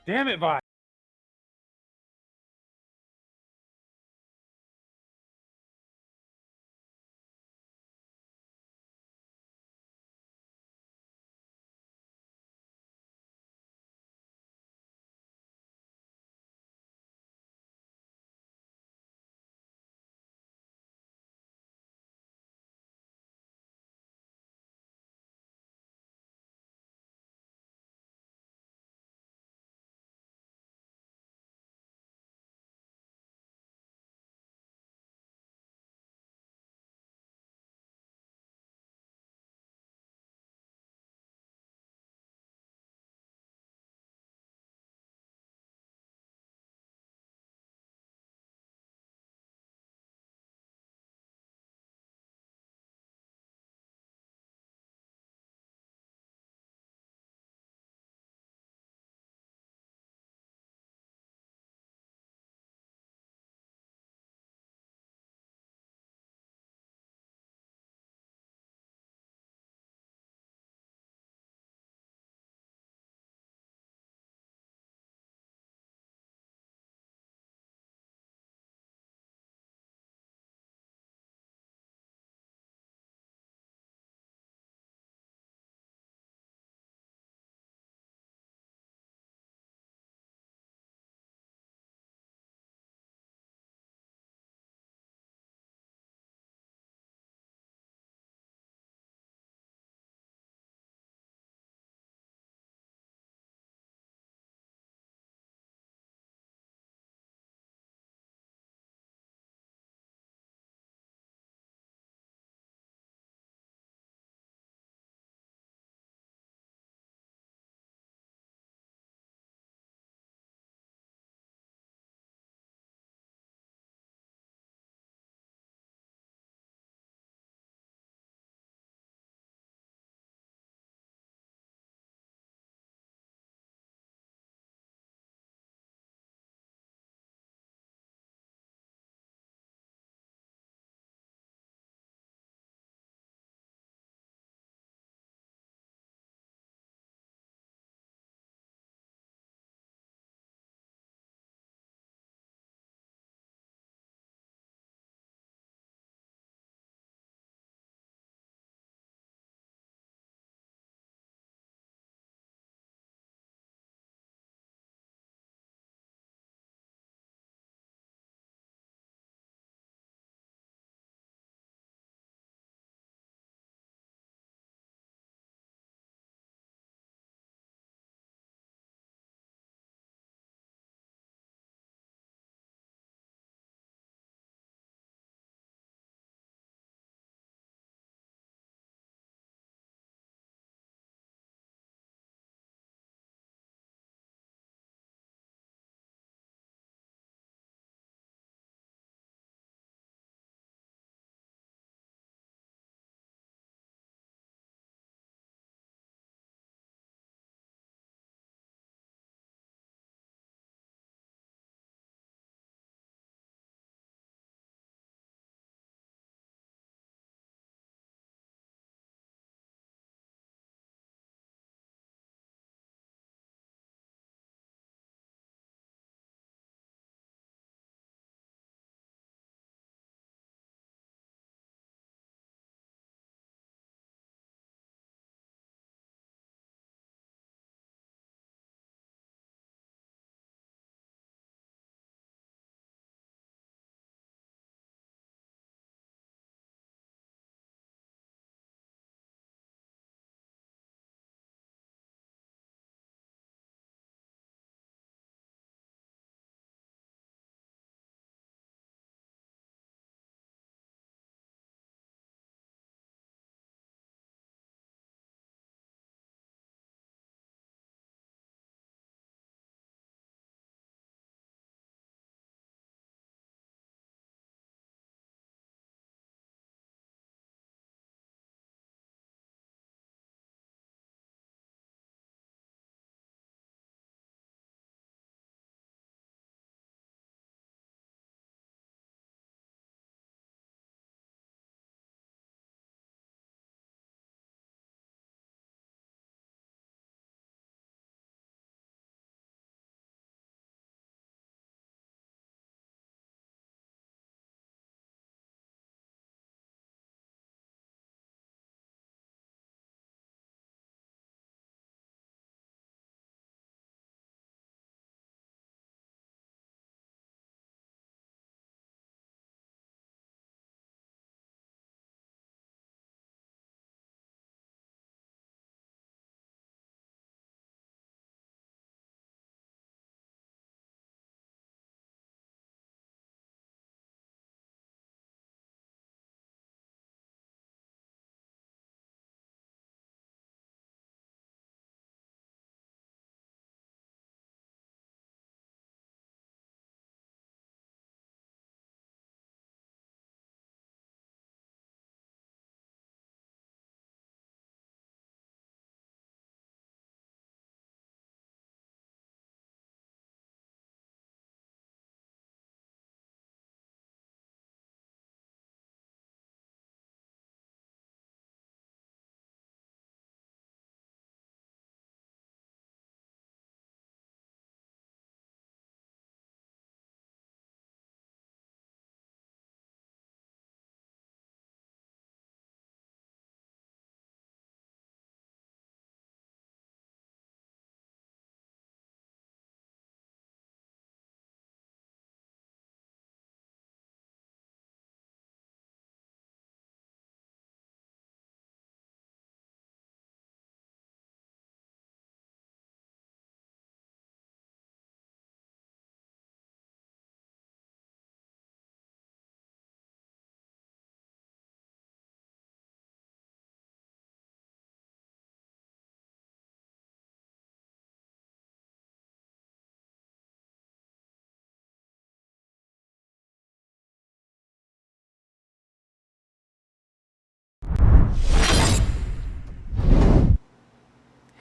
Damn it, Vi.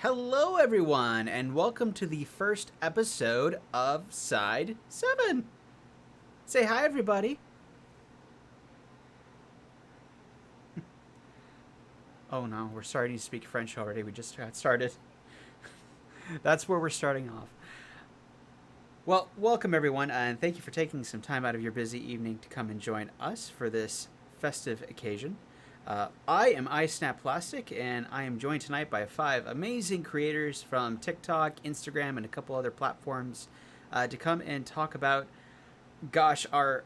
Hello, everyone, and welcome to the first episode of Side 7. Say hi, everybody. Oh no, we're starting to speak French already. We just got started. That's where we're starting off. Well, welcome, everyone, and thank you for taking some time out of your busy evening to come and join us for this festive occasion. I am iSnapPlastic, and I am joined tonight by 5 amazing creators from TikTok, Instagram, and a couple other platforms to come and talk about, gosh, our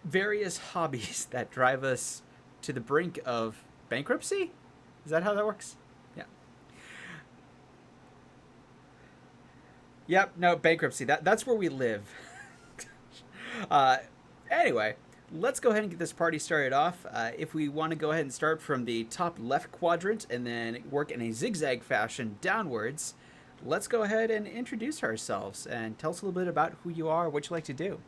various hobbies that drive us to the brink of bankruptcy. Is that how that works? Yeah. Yep. No, bankruptcy. That's where we live. uh, anyway, let's go ahead and get this party started off. If we want to go ahead and start from the top left quadrant and then work in a zigzag fashion downwards, let's go ahead and introduce ourselves and tell us a little bit about who you are, what you like to do.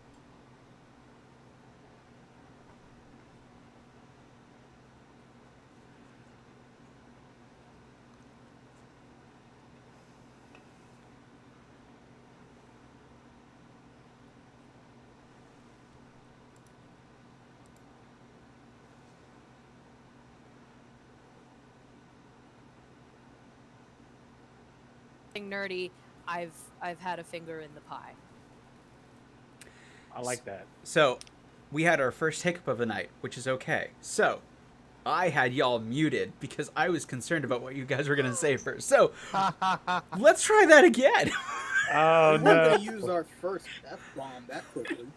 Nerdy, I've had a finger in the pie. I like that. So, we had our first hiccup of the night, which is okay. So, I had y'all muted because I was concerned about what you guys were gonna say first. So, let's try that again. Oh We weren't no. gonna use our first F-bomb that quickly.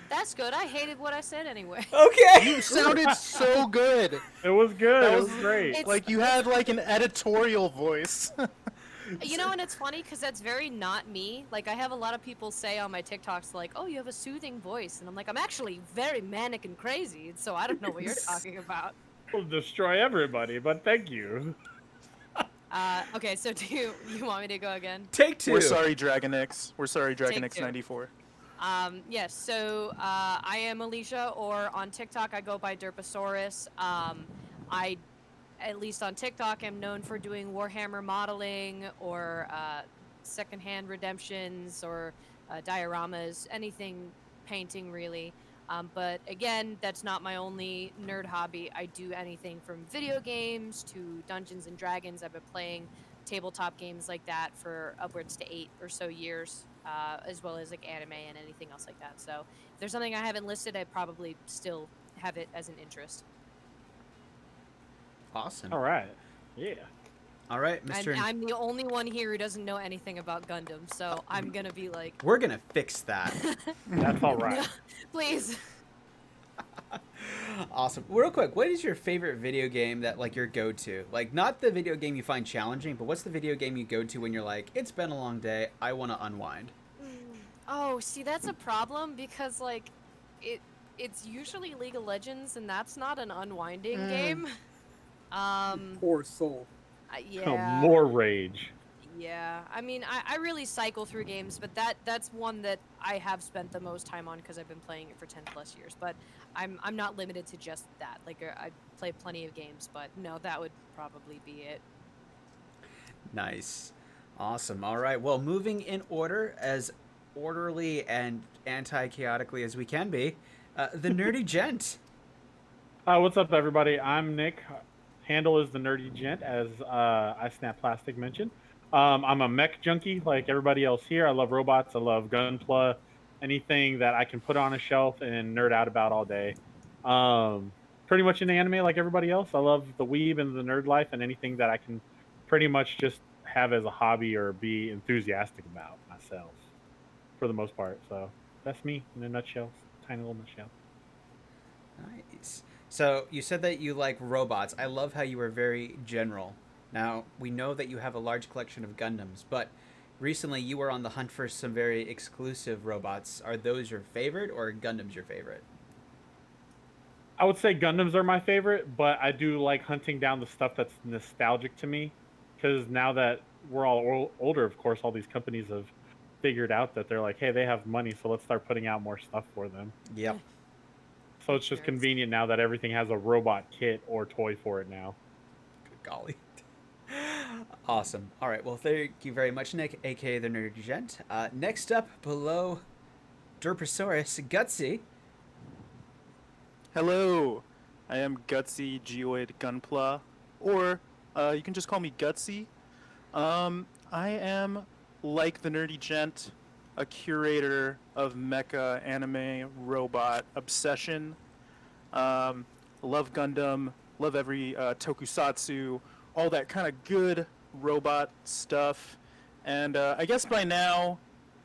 That's good. I hated what I said anyway. Okay. You sounded so good. It was good. That It was- was great. It's- Like you had like an editorial voice. You know, and it's funny because that's very not me. Like, I have a lot of people say on my TikToks, like, "Oh, you have a soothing voice," and I'm like, "I'm actually very manic and crazy, so I don't know what you're talking about." We'll destroy everybody, but thank you. Okay, so do you want me to go again? Take 2. We're sorry, Dragon X. We're sorry, Dragon Take two. X94. Yes, so I am Alicia, or on TikTok I go by Derposaurus. I, at least on TikTok, am known for doing Warhammer modeling or secondhand redemptions or dioramas, anything painting really. But again, that's not my only nerd hobby. I do anything from video games to Dungeons and Dragons. I've been playing tabletop games like that for upwards to 8 or so years, as well as like anime and anything else like that. So if there's something I haven't listed, I probably still have it as an interest. Awesome. All right. Yeah. All right, And Mr. I'm the only one here who doesn't know anything about Gundam, so I'm gonna be like, We're gonna fix that. That's all right. please. Awesome. Real quick, what is your favorite video game that like your go-to? Like not the video game you find challenging, but what's the video game you go to when you're like, it's been a long day, I want to unwind? Oh, see, that's a problem because like, it's usually League of Legends, and that's not an unwinding game. Poor soul. Yeah. More rage. Yeah, I mean, I really cycle through games, but that's one that I have spent the most time on because I've been playing it for 10 plus years. But I'm not limited to just that. Like, I play plenty of games, but no, that would probably be it. Nice. Awesome. All right. Well, moving in order, as orderly and anti-chaotically as we can be, the Nerdy Gent. What's up, everybody? I'm Nick. Handle is the Nerdy Gent, as iSnapPlastic mentioned. I'm a mech junkie like everybody else here. I love robots. I love Gunpla. Anything that I can put on a shelf and nerd out about all day. Pretty much in anime like everybody else. I love the weeb and the nerd life and anything that I can pretty much just have as a hobby or be enthusiastic about myself for the most part. So that's me in a nutshell. Tiny little nutshell. Nice. So you said that you like robots. I love how you were very general. Now, we know that you have a large collection of Gundams, but recently you were on the hunt for some very exclusive robots. Are those your favorite or Gundam's your favorite? I would say Gundams are my favorite, but I do like hunting down the stuff that's nostalgic to me. Because now that we're all older, of course, all these companies have figured out that they're like, hey, they have money, so let's start putting out more stuff for them. Yep. So it's just Sure. convenient now that everything has a robot kit or toy for it now. Good golly. Awesome. All right. Well, thank you very much, Nick, aka the Nerdy Gent. Next up, below Derposaurus, Gutsy. Hello, I am Gutsy Geoid Gunpla, or you can just call me Gutsy. I am, like the Nerdy Gent, a curator of mecha anime robot obsession. Love Gundam, love every tokusatsu, all that kind of good robot stuff. And I guess by now,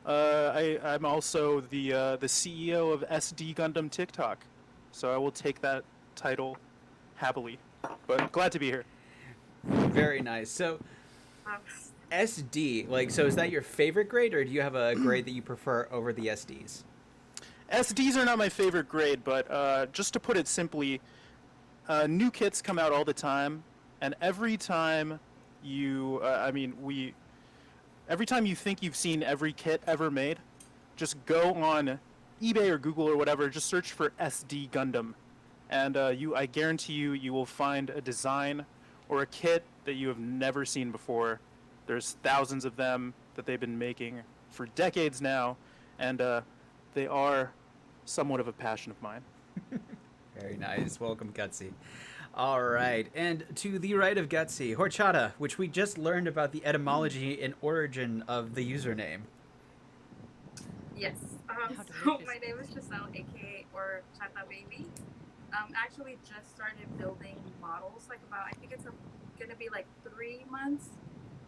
I'm also the CEO of SD Gundam TikTok. So I will take that title happily. But glad to be here. Very nice. So, SD, like, so is that your favorite grade, or do you have a grade that you prefer over the SDs? SDs are not my favorite grade, but just to put it simply, new kits come out all the time, and every time you, every time you think you've seen every kit ever made, just go on eBay or Google or whatever, just search for SD Gundam, and I guarantee you will find a design or a kit that you have never seen before. There's thousands of them that they've been making for decades now, and they are somewhat of a passion of mine. Very nice. Welcome, Gutsy. All right. And to the right of Gutsy, Horchata, which we just learned about the etymology and origin of the username. Yes. How So delicious. my name is Giselle, aka or Chata Baby. Actually just started building models like about I think it's gonna be like 3 months.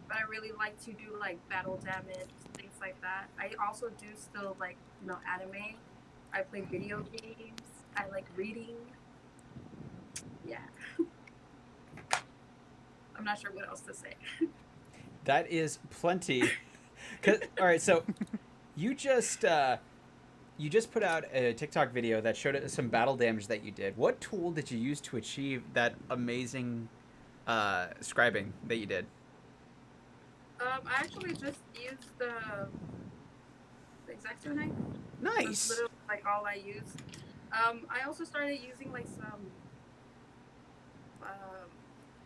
But I really like to do like battle damage, things like that. I also do still like anime. I play video games. I like reading. Yeah. I'm not sure what else to say. That is plenty. All right, so you just put out a TikTok video that showed some battle damage that you did. What tool did you use to achieve that amazing scribing that you did? I actually just used the X-Acto knife. That's Nice. literally like all I use. I also started using like some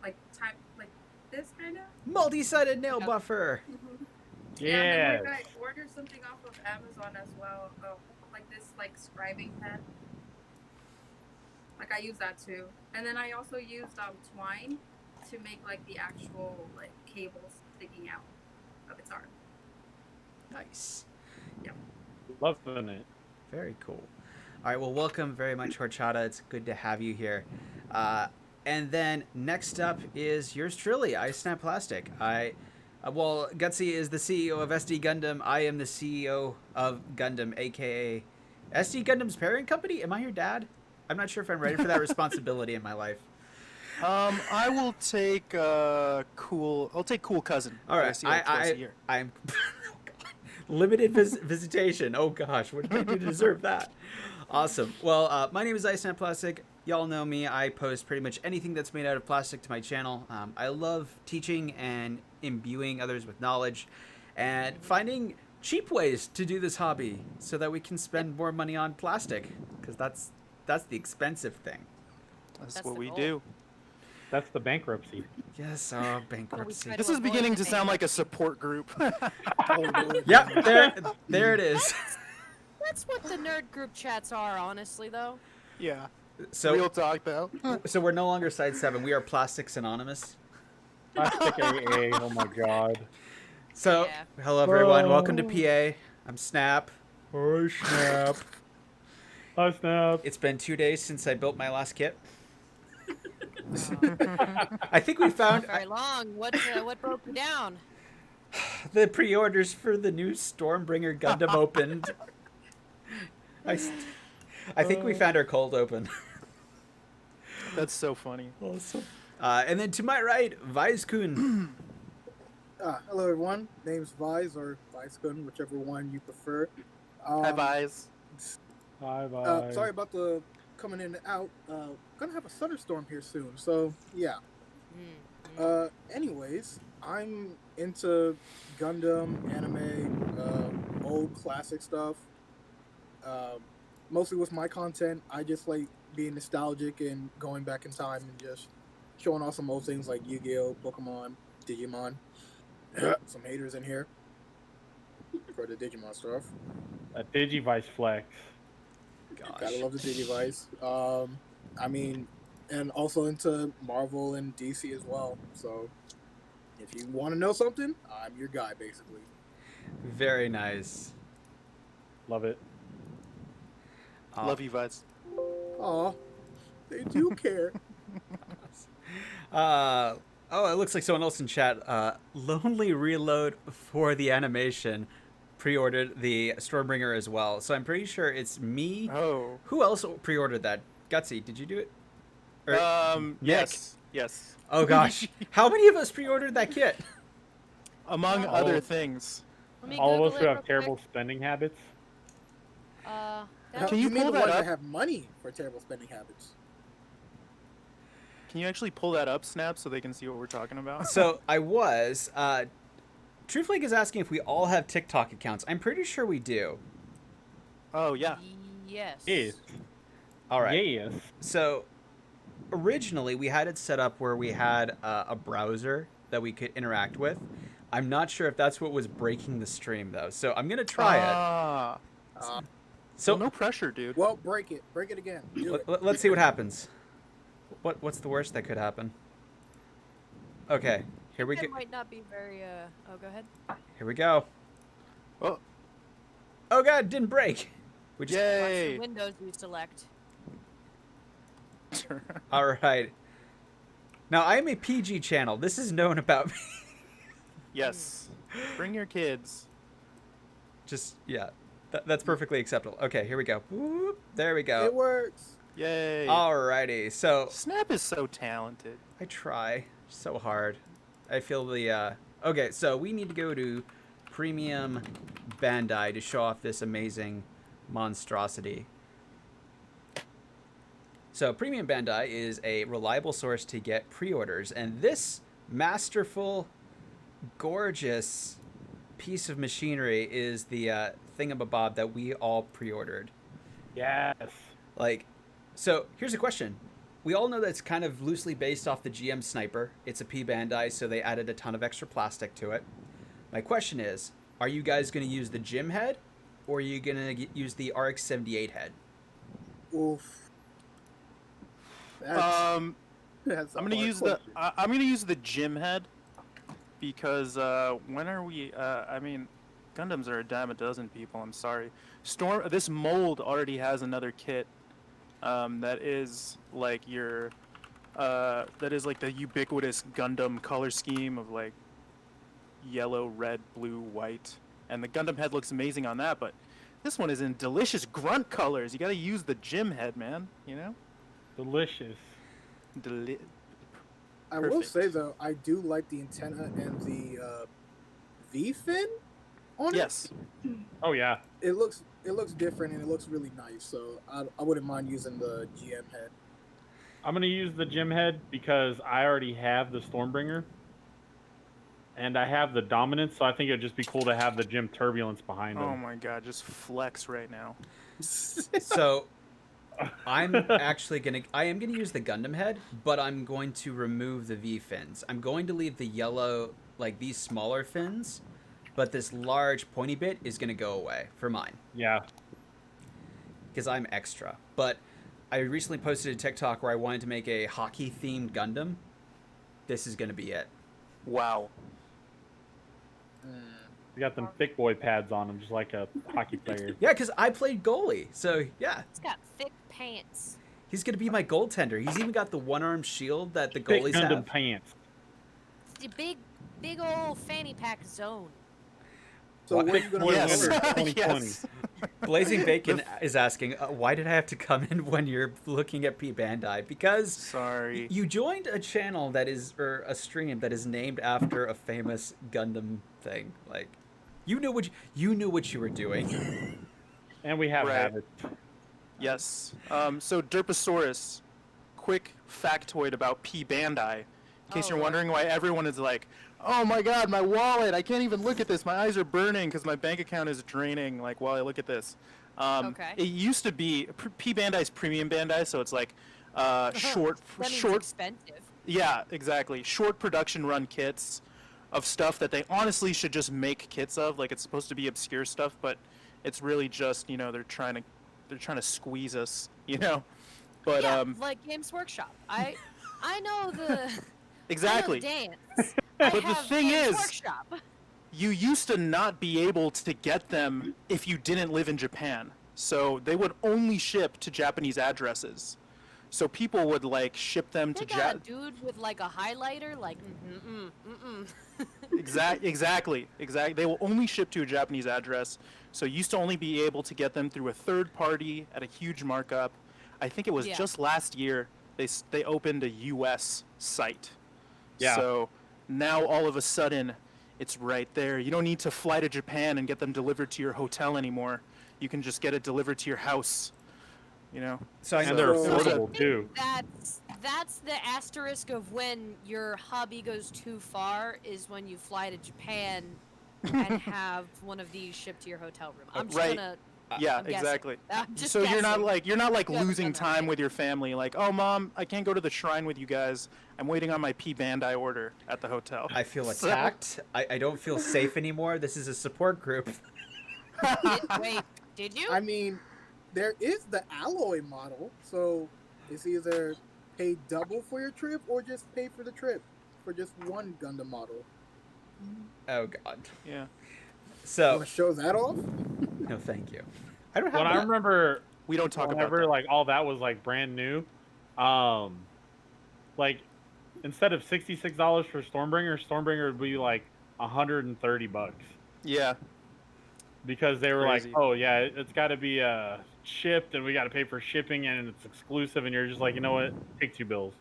like type like this kind of. Multi-sided nail buffer. Yeah. And Yeah. then like I ordered something off of Amazon as well. Like this like scribing pen. Like I use that too. And then I also used twine to make like the actual like cables sticking out of its arm. Nice. Loving it. Very cool. All right, well, welcome very much, Horchata. It's good to have you here. And then next up is yours truly, I Snap Plastic. Well, Gutsy is the CEO of SD Gundam. I am the CEO of Gundam, aka SD Gundam's parent company. Am I your dad? I'm not sure if I'm ready for that responsibility in my life. I will take cool. I'll take cool cousin. All right, I see like twice a year. I'm limited visitation. Oh gosh, what did I do to deserve that? Awesome. Well, my name is Ice Snap Plastic. Y'all know me. I post pretty much anything that's made out of plastic to my channel. I love teaching and imbuing others with knowledge, and finding cheap ways to do this hobby so that we can spend more money on plastic, because that's the expensive thing. That's That's what the we goal. do. That's the bankruptcy. Yes, bankruptcy. try This to is avoid beginning the to sound like a bankruptcy. support group. Oh, Lord. Yep, there it is. That's what the nerd group chats are, honestly, though. Yeah. So, Real talk though. so we're no longer Side 7. We are Plastics Anonymous. Plastic AA. Oh my god. So, Yeah. hello everyone. Welcome to PA. I'm Snap. Oh snap. Oh snap. It's been 2 days since I built my last kit. Oh, I think we not found very long. What broke you down? the pre-orders for the new Stormbringer Gundam opened. I think we found our cold open. That's so funny. Awesome. And then to my right, Vizkun. Hello, everyone. Name's Vise or Vicekun, whichever one you prefer. Hi, Vise. Bye bye. Sorry about the coming in and out. Gonna have a thunderstorm here soon, so yeah. Anyways, I'm into Gundam, anime, old classic stuff. Mostly with my content, I just like being nostalgic and going back in time and just showing off some old things like Yu-Gi-Oh, Pokemon, Digimon. Some haters in here for the Digimon stuff. A Digivice flex. Gosh. Gotta love the Digivice. I mean, and also into Marvel and DC as well. So, if you want to know something, I'm your guy, basically. Very nice. Love it. Love you, Vice. Aw, they do care. Oh, it looks like someone else in chat. Lonely Reload for the animation pre-ordered the Stormbringer as well. So I'm pretty sure it's me. Oh. Who else pre-ordered that? Gutsy, did you do it? Or- Nick? Yes. Yes. Oh gosh, how many of us pre-ordered that kit? Among Oh. other things. Let me All of Google us it who real have terrible quick. spending habits. That Can you mean pull the that ones up? that have money for terrible spending habits? Can you actually pull that up, Snap, so they can see what we're talking about? So I was. Trueflake is asking if we all have TikTok accounts. I'm pretty sure we do. Oh, yeah. Yes. Yes. All right. Yes. So originally we had it set up where we had a browser that we could interact with. I'm not sure if that's what was breaking the stream though. So I'm gonna try it. Ah. So Well, no pressure, dude. Well, break it. Break it again. Do it. let's see what happens. What's the worst that could happen? Okay, here we go. It might not be very. Oh, go ahead. Here we go. Oh. Oh god, didn't break. We just, Watch Yay. the windows you select. all right. Now I am a PG channel. This is known about me. Yes. Bring your kids. Just yeah, that's perfectly acceptable. Okay, here we go. Whoop, there we It go. works. Yay. Alrighty, so Snap is so talented. I try so hard. I feel the okay, so we need to go to Premium Bandai to show off this amazing monstrosity. So Premium Bandai is a reliable source to get pre-orders, and this masterful, gorgeous piece of machinery is the thingamabob that we all pre-ordered. Yes. Like, so here's a question. We all know that it's kind of loosely based off the GM Sniper. It's a P Bandai, so they added a ton of extra plastic to it. My question is, are you guys going to use the GM head, or are you going to use the RX-78 head? Oof. That's I'm a gonna hard use question. I'm gonna use the gym head because when are we? I mean, Gundams are a dime a dozen, people. I'm sorry. This mold already has another kit that is like your that is like the ubiquitous Gundam color scheme of like yellow, red, blue, white, and the Gundam head looks amazing on that. But this one is in delicious grunt colors. You got to use the gym head, man. You know. Delicious. I will perfect. say though, I do like the antenna and the V fin on it. Yes. Oh yeah. It looks different and it looks really nice. So I wouldn't mind using the GM head. I'm gonna use the gym head because I already have the Stormbringer, and I have the Dominance, so I think it'd just be cool to have the gym Turbulence behind Oh him. my god, just flex right now. So I am gonna use the Gundam head, but I'm going to remove the V fins. I'm going to leave the yellow, like these smaller fins, but this large pointy bit is gonna go away for mine Yeah. because I'm extra. But I recently posted a TikTok where I wanted to make a hockey themed Gundam. This is gonna be it. Wow. You got them thick boy pads on him, just like a hockey player. Yeah, because I played goalie, so yeah, It's got thick pants. he's gonna be my goaltender. He's even got the one-arm shield that the Thick goalies Gundam have. pants. It's the big old fanny pack zone. So What? what are you gonna Yes. order? 2020. Yes. Blazing Bacon is asking, why did I have to come in when you're looking at P Bandai? Because Sorry. you joined a channel that is, or a stream that is named after a famous Gundam thing. Like, you knew what you were doing. And we have Right. habits. Yes. So Derposaurus, quick factoid about P Bandai. In case Oh, you're Lord. wondering why everyone is like, oh my god, my wallet, I can't even look at this. My eyes are burning because my bank account is draining, like, while I look at this. Okay. It used to be, P Bandai's premium Bandai, so it's like That means short, expensive. yeah, exactly. Short production run kits of stuff that they honestly should just make kits of. Like, it's supposed to be obscure stuff, but it's really just, you know, they're trying to squeeze us, you know. But yeah, like Games Workshop. I know the exactly. I know the dance. I But the have thing Games is, Workshop. you used to not be able to get them if you didn't live in Japan. So they would only ship to Japanese addresses. So people would like ship them They to got a dude with like a highlighter, like Exactly. They will only ship to a Japanese address. So you used to only be able to get them through a third party at a huge markup. I think it was Yeah. just last year they opened a US site. Yeah. So now all of a sudden it's right there. You don't need to fly to Japan and get them delivered to your hotel anymore. You can just get it delivered to your house. You know. So I And know they're So- affordable too. that's the asterisk of when your hobby goes too far is when you fly to Japan and have one of these shipped to your hotel room. I'm just Right. gonna Yeah, I'm guessing. exactly. I'm just So you're not guessing. like You haven't losing done that, time right? with your family. Like, oh mom, I can't go to the shrine with you guys. I'm waiting on my P Bandai order at the hotel. I feel So- attacked. I don't feel safe anymore. This is a support group. Wait, did you? I mean, there is the alloy model, so it's either pay double for your trip or just pay for the trip for just one Gundam model. Oh god. Yeah. You So want to show that off? no, thank you. I don't have When I that. remember We don't talk about whenever that. like all that was like brand new, like instead of $66 for Stormbringer would be like $130 Yeah. because they were Crazy. like, oh yeah, it's got to be shipped and we got to pay for shipping and it's exclusive, and you're just like, you know what, take two bills.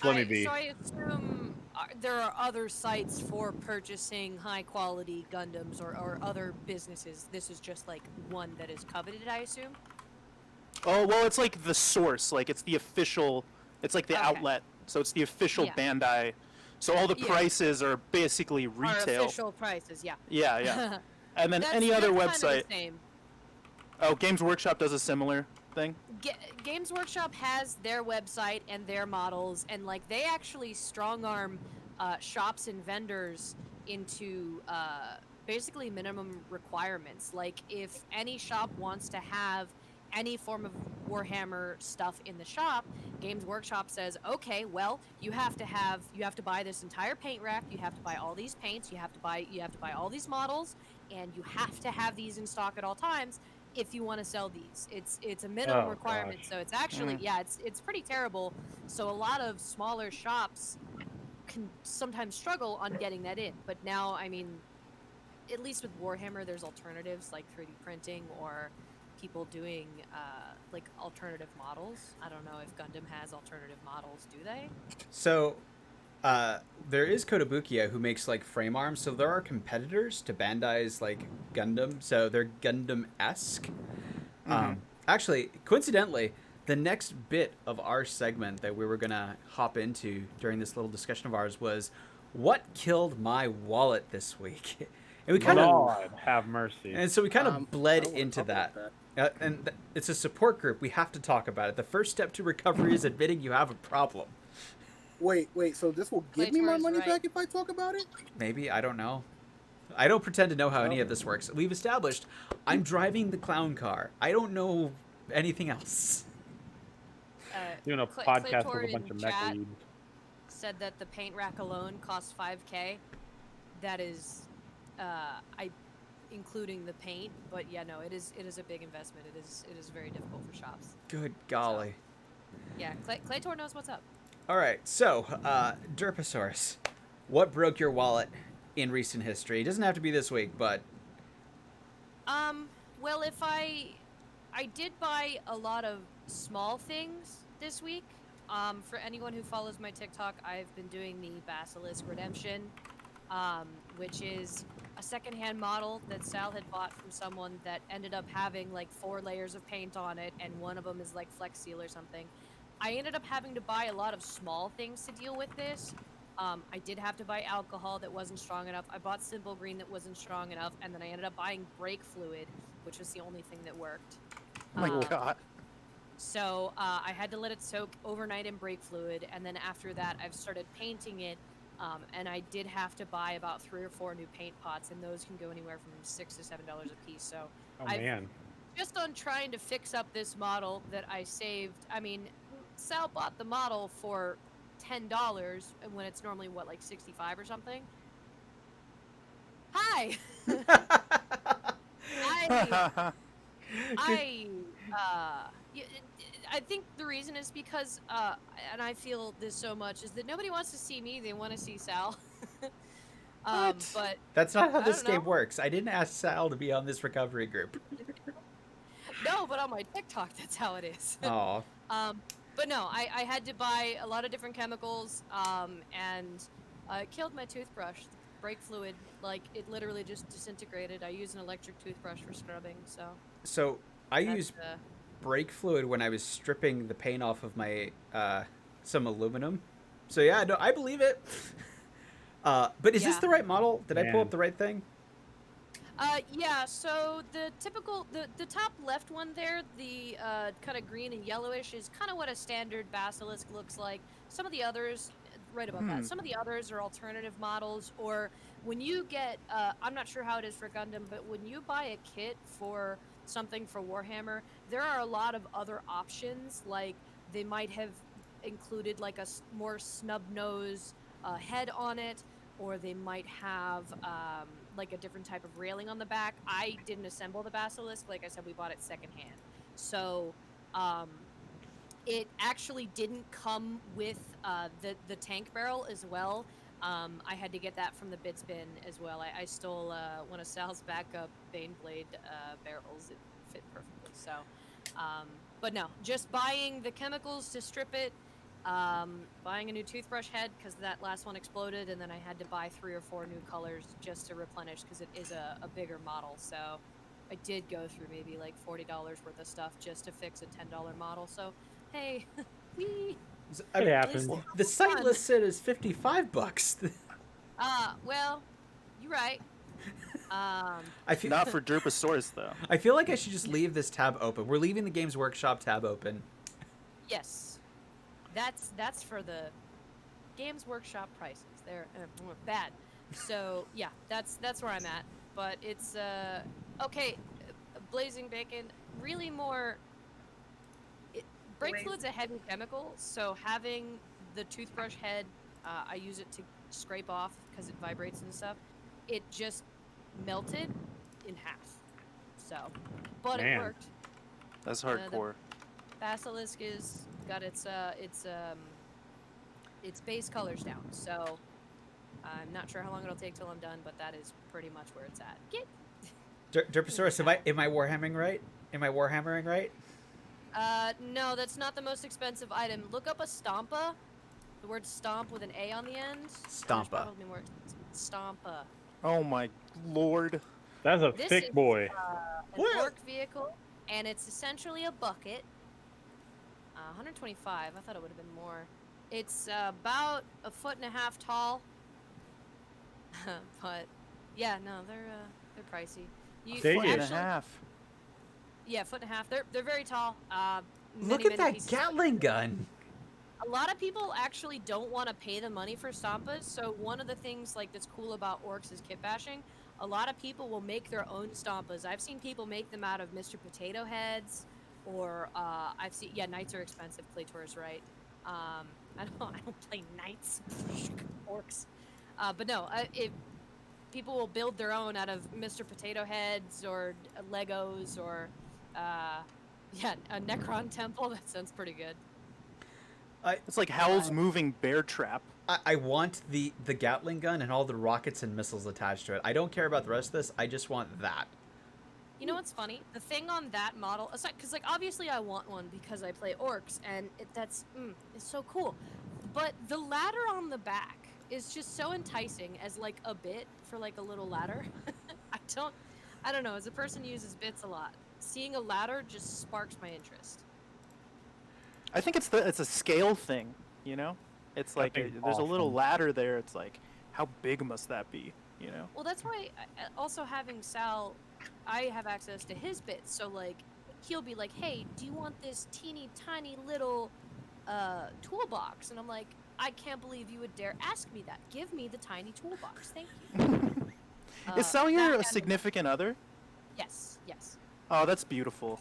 Let me be. So I assume there are other sites for purchasing high quality Gundams or other businesses. This is just like one that is coveted, I assume. Oh well, it's like the source. Like it's the official. It's like the Okay. outlet. So it's the official Yeah. Bandai. So all the Yeah. prices are basically Our retail. official prices, yeah. Yeah, yeah. And then That's- any other that's kinda website. the same. Oh, Games Workshop does a similar thing. Games Workshop has their website and their models, and like they actually strong arm shops and vendors into basically minimum requirements. Like if any shop wants to have any form of Warhammer stuff in the shop, Games Workshop says, okay, well, you have to buy this entire paint rack, you have to buy all these paints, you have to buy all these models, and you have to have these in stock at all times if you want to sell these. It's a minimum Oh, requirement, gosh. so it's actually Mm. it's pretty terrible. So a lot of smaller shops can sometimes struggle on getting that in. But now, I mean, at least with Warhammer, there's alternatives like 3D printing or people doing like alternative models. I don't know if Gundam has alternative models. Do they? So, there is Kotobukiya who makes like frame arms. So there are competitors to Bandai's like Gundam. So they're Gundam-esque. Actually, coincidentally, the next bit of our segment that we were gonna hop into during this little discussion of ours was what killed my wallet this week, and we kind of God have mercy. and so we kind of bled I wanna into talk that. about It's a support group. We have to talk about it. The first step to recovery is admitting you have a problem. Wait, so this will give me my Claytor's money right. back if I talk about it? Maybe, I don't know. I don't pretend to know how any of this works. We've established I'm driving the clown car. I don't know anything else. Doing a Clay- podcast Claytor with a in bunch of mech chat weeds. said that the paint rack alone costs $5K. That is, including the paint. But yeah, no, it is a big investment. It is very difficult for shops. Good golly. Yeah, Claytor knows what's up. All right, so Derposaurus, what broke your wallet in recent history? It doesn't have to be this week, but Well, if I did buy a lot of small things this week. For anyone who follows my TikTok, I've been doing the Basilisk Redemption, which is a secondhand model that Sal had bought from someone that ended up having like 4 layers of paint on it, and one of them is like Flex Seal or something. I ended up having to buy a lot of small things to deal with this. I did have to buy alcohol that wasn't strong enough. I bought Simple Green that wasn't strong enough, and then I ended up buying brake fluid, which was the only thing that worked. Oh my god. So I had to let it soak overnight in brake fluid, and then after that, I've started painting it And I did have to buy about 3 or 4 new paint pots, and those can go anywhere from $6 to $7 a piece. So Oh I've- man. just on trying to fix up this model that I saved. I mean, Sal bought the model for $10, and when it's normally what, like 65 or something. Hi. I think the reason is because, and I feel this so much, is that nobody wants to see me. They want to see Sal. What? But That's not how I this don't game know. works. I didn't ask Sal to be on this recovery group. no, but on my TikTok, that's how it is. Oh, But no, I had to buy a lot of different chemicals, and it killed my toothbrush. The brake fluid, like, it literally just disintegrated. I use an electric toothbrush for scrubbing, so I that's, used brake fluid when I was stripping the paint off of my some aluminum. So yeah, no, I believe it. But is this Yeah. the right model? Did I pull Man. up the right thing? yeah, so the typical, the top left one there, the kind of green and yellowish, is kind of what a standard Basilisk looks like. Some of the others, right about that, some of the others are alternative models, or when you get, I'm not sure how it is for Gundam, but when you buy a kit for something for Warhammer, there are a lot of other options, like they might have included like a more snub nose head on it, or they might have like a different type of railing on the back. I didn't assemble the Basilisk. Like I said, we bought it secondhand. So it actually didn't come with the tank barrel as well. I had to get that from the bits bin as well. I stole one of Sal's backup Baneblade barrels. It fit perfectly. So, but no, just buying the chemicals to strip it, buying a new toothbrush head because that last one exploded, and then I had to buy 3 or 4 new colors just to replenish because it is a bigger model. So I did go through maybe like $40 worth of stuff just to fix a $10 model. So hey, wee. I It mean, happens. the site fun. list said is $55. Well, you're right. I feel Not for Derposaurus though. I feel like I should just leave this tab open. We're leaving the Games Workshop tab open. Yes, that's for the Games Workshop prices. They're bad. So yeah, that's where I'm at. But it's okay. Blazing Bacon, really more. Brake Wait. fluid's a heavy chemical, so having the toothbrush head, I use it to scrape off because it vibrates and stuff. It just melted in half. So, but Man. it worked. That's the- hardcore. Basilisk is got its base colors down. So I'm not sure how long it'll take till I'm done, but that is pretty much where it's at. Derposaurus, am I warhammering right? Am I warhammering right? No, that's not the most expensive item. Look up a Stompa. The word stomp with an A on the end. There's Stompa. probably more. Stompa. Oh my lord. That's a This thick is, boy. An What? orc vehicle, and it's essentially a bucket. 125. I thought it would have been more. It's about 1.5 feet tall. But yeah, no, they're pricey. You Dang Foot it. and a actually, half. yeah, 1.5 feet. They're very tall. Look many, at many that pieces. Gatling gun. A lot of people actually don't want to pay the money for Stompas, so one of the things like that's cool about orcs is kit bashing. A lot of people will make their own Stompas. I've seen people make them out of Mr. Potato Heads, or I've seen knights are expensive. Claytor's right. I don't play knights, orcs, but no, if people will build their own out of Mr. Potato Heads or Legos or a Necron Temple. That sounds pretty good. It's like Howl's moving bear trap. I want the Gatling gun and all the rockets and missiles attached to it. I don't care about the rest of this. I just want that. You know what's funny? The thing on that model, aside, because like obviously I want one because I play orcs and it's so cool. But the ladder on the back is just so enticing as like a bit for like a little ladder. I don't know. As a person who uses bits a lot, seeing a ladder just sparks my interest. I think it's a scale thing, you know? It's like think there's a little awesome. ladder there. It's like, how big must that be, you know? Well, that's why also having Sal, I have access to his bits. So like, he'll be like, "Hey, do you want this teeny tiny little toolbox?" And I'm like, I can't believe you would dare ask me that. Give me the tiny toolbox. Thank you. Is Sal That your and- significant other? Yes, yes. Oh, that's beautiful.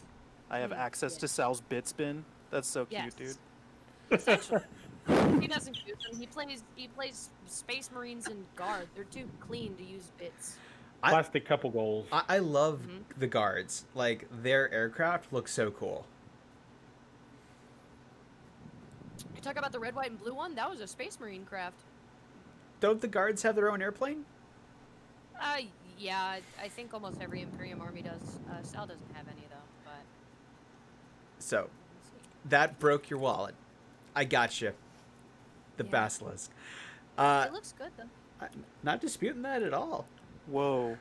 I have Mm, access yeah. to Sal's bit spin. That's so cute, Yes. dude. Essentially. He doesn't use them. He plays Space Marines and Guard. They're too clean to use bits. Plastic couple goals. I love Mhm. the guards. Like, their aircraft looks so cool. You talk about the red, white, and blue one? That was a Space Marine craft. Don't the guards have their own airplane? Yeah, I think almost every Imperium army does. Sal doesn't have any though, but So, let's see. that broke your wallet. I got you. The Yeah. basilisk. It looks good though. Not disputing that at all. Whoa.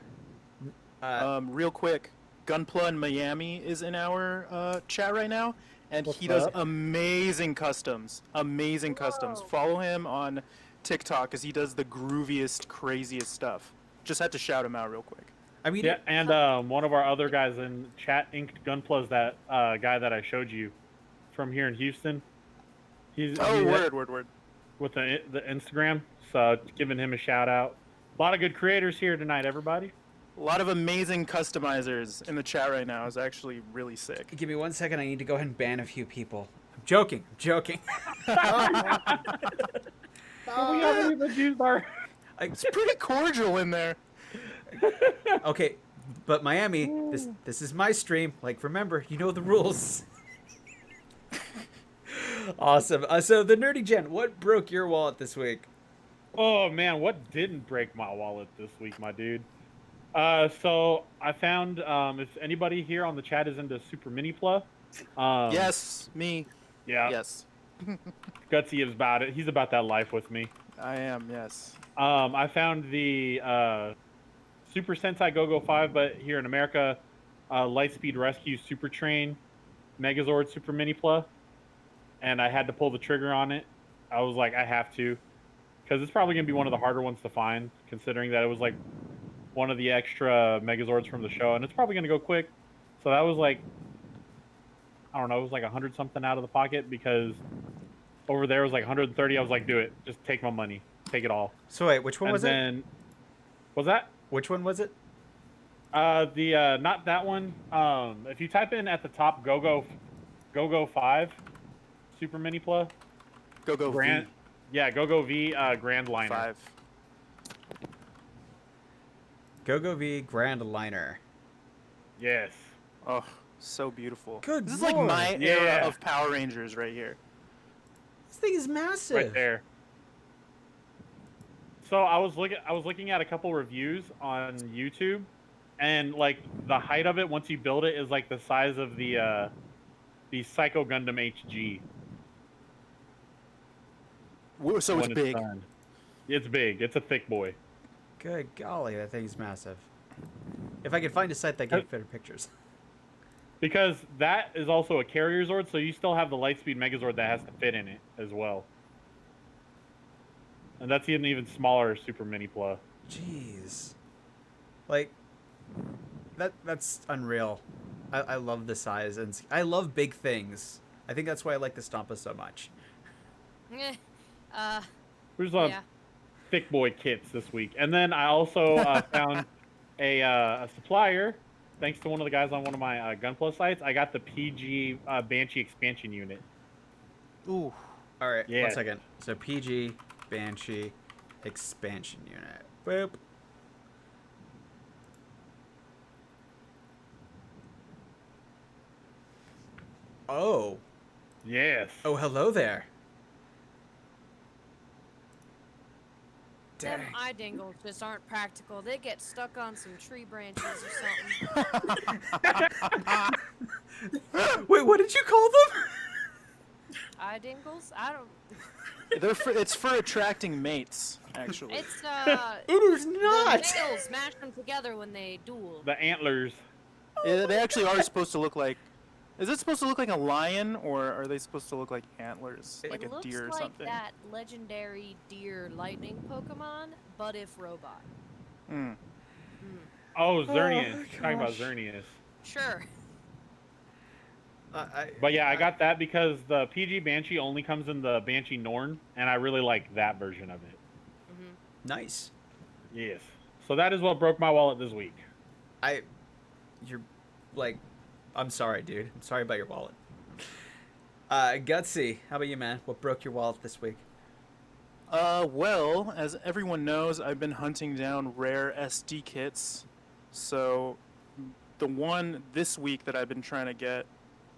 Real quick, Gunpla in Miami is in our chat right now, and What's he does up? amazing customs. Amazing customs. Whoa. Follow him on TikTok because he does the grooviest, craziest stuff. Just had to shout him out real quick. I mean, Yeah, and one of our other guys in chat, Inked Gunpla, is that guy that I showed you from here in Houston. He's Oh, word. with the Instagram, so giving him a shout out. A lot of good creators here tonight, everybody. A lot of amazing customizers in the chat right now. Is actually really sick. give me 1 second. I need to go ahead and ban a few people. I'm joking. We haven't even used our. It's pretty cordial in there. Okay, but Miami, this is my stream. Like, remember, you know the rules. Awesome. So the Nerdy Gen, what broke your wallet this week? Oh man, what didn't break my wallet this week, my dude? So I found if anybody here on the chat is into Super Mini Pla. Yes, me. Yeah. Yes, Gutsy is about it. He's about that life with me. I am. Yes. I found the Super Sentai Go-Go 5, but here in America, Lightspeed Rescue Super Train Megazord Super Mini Pla, and I had to pull the trigger on it. I was like, I have to, because it's probably gonna be one of the harder ones to find, considering that it was like one of the extra Megazords from the show, and it's probably gonna go quick. So that was like, I don't know, it was like 100 something out of the pocket, because over there was like 130. I was like, do it, just take my money, take it all. So wait, which one And was it? then, was that? Which one was it? Not that one. If you type in at the top Go-Go 5 Super Mini Pla, Go Grand, V. yeah, Go-Go V Grand Liner. 5. Go-Go V Grand Liner. Yes. Oh, so beautiful. Good This is like my lord. era Yeah. of Power Rangers right here. This thing is massive. Right there. So I was looking at a couple reviews on YouTube, and like the height of it once you build it is like the size of the Psycho Gundam HG. So it's when big. done. It's big. It's a thick boy. Good golly, that thing's massive. If I could find a site that gave better pictures. Because that is also a carrier Zord, so you still have the Lightspeed Megazord that has to fit in it as well. And that's an even smaller Super Mini Pla. Jeez. Like, that's unreal. I love the size, and I love big things. I think that's why I like the Stompa so much. There's Yeah. thick boy kits this week. And then I also found a supplier, thanks to one of the guys on one of my Gunpla sites. I got the PG Banshee expansion unit. Ooh. All right, Yeah. 1 second. So PG Banshee expansion unit. Boop. Oh. Yes. Oh, hello there. Them Dang. eye dingles just aren't practical. They get stuck on some tree branches or something. Wait, what did you call them? Eye dingles? I don't. It's for attracting mates, actually. It's It is the not. nails mash them together when they duel. The antlers. They actually are supposed to look like. Is it supposed to look like a lion, or are they supposed to look like antlers, like it a looks deer or like something? that legendary deer lightning Pokemon, but if robot. Hmm. Oh, Xerneas. Oh, You're talking about gosh. Xerneas. Sure. But yeah, I got that because the PG Banshee only comes in the Banshee Norn, and I really like that version of it. Hmm. Nice. Yes. So that is what broke my wallet this week. You're like, I'm sorry, dude. I'm sorry about your wallet. Gutsy, how about you, man? What broke your wallet this week? Well, as everyone knows, I've been hunting down rare SD kits. So, the one this week that I've been trying to get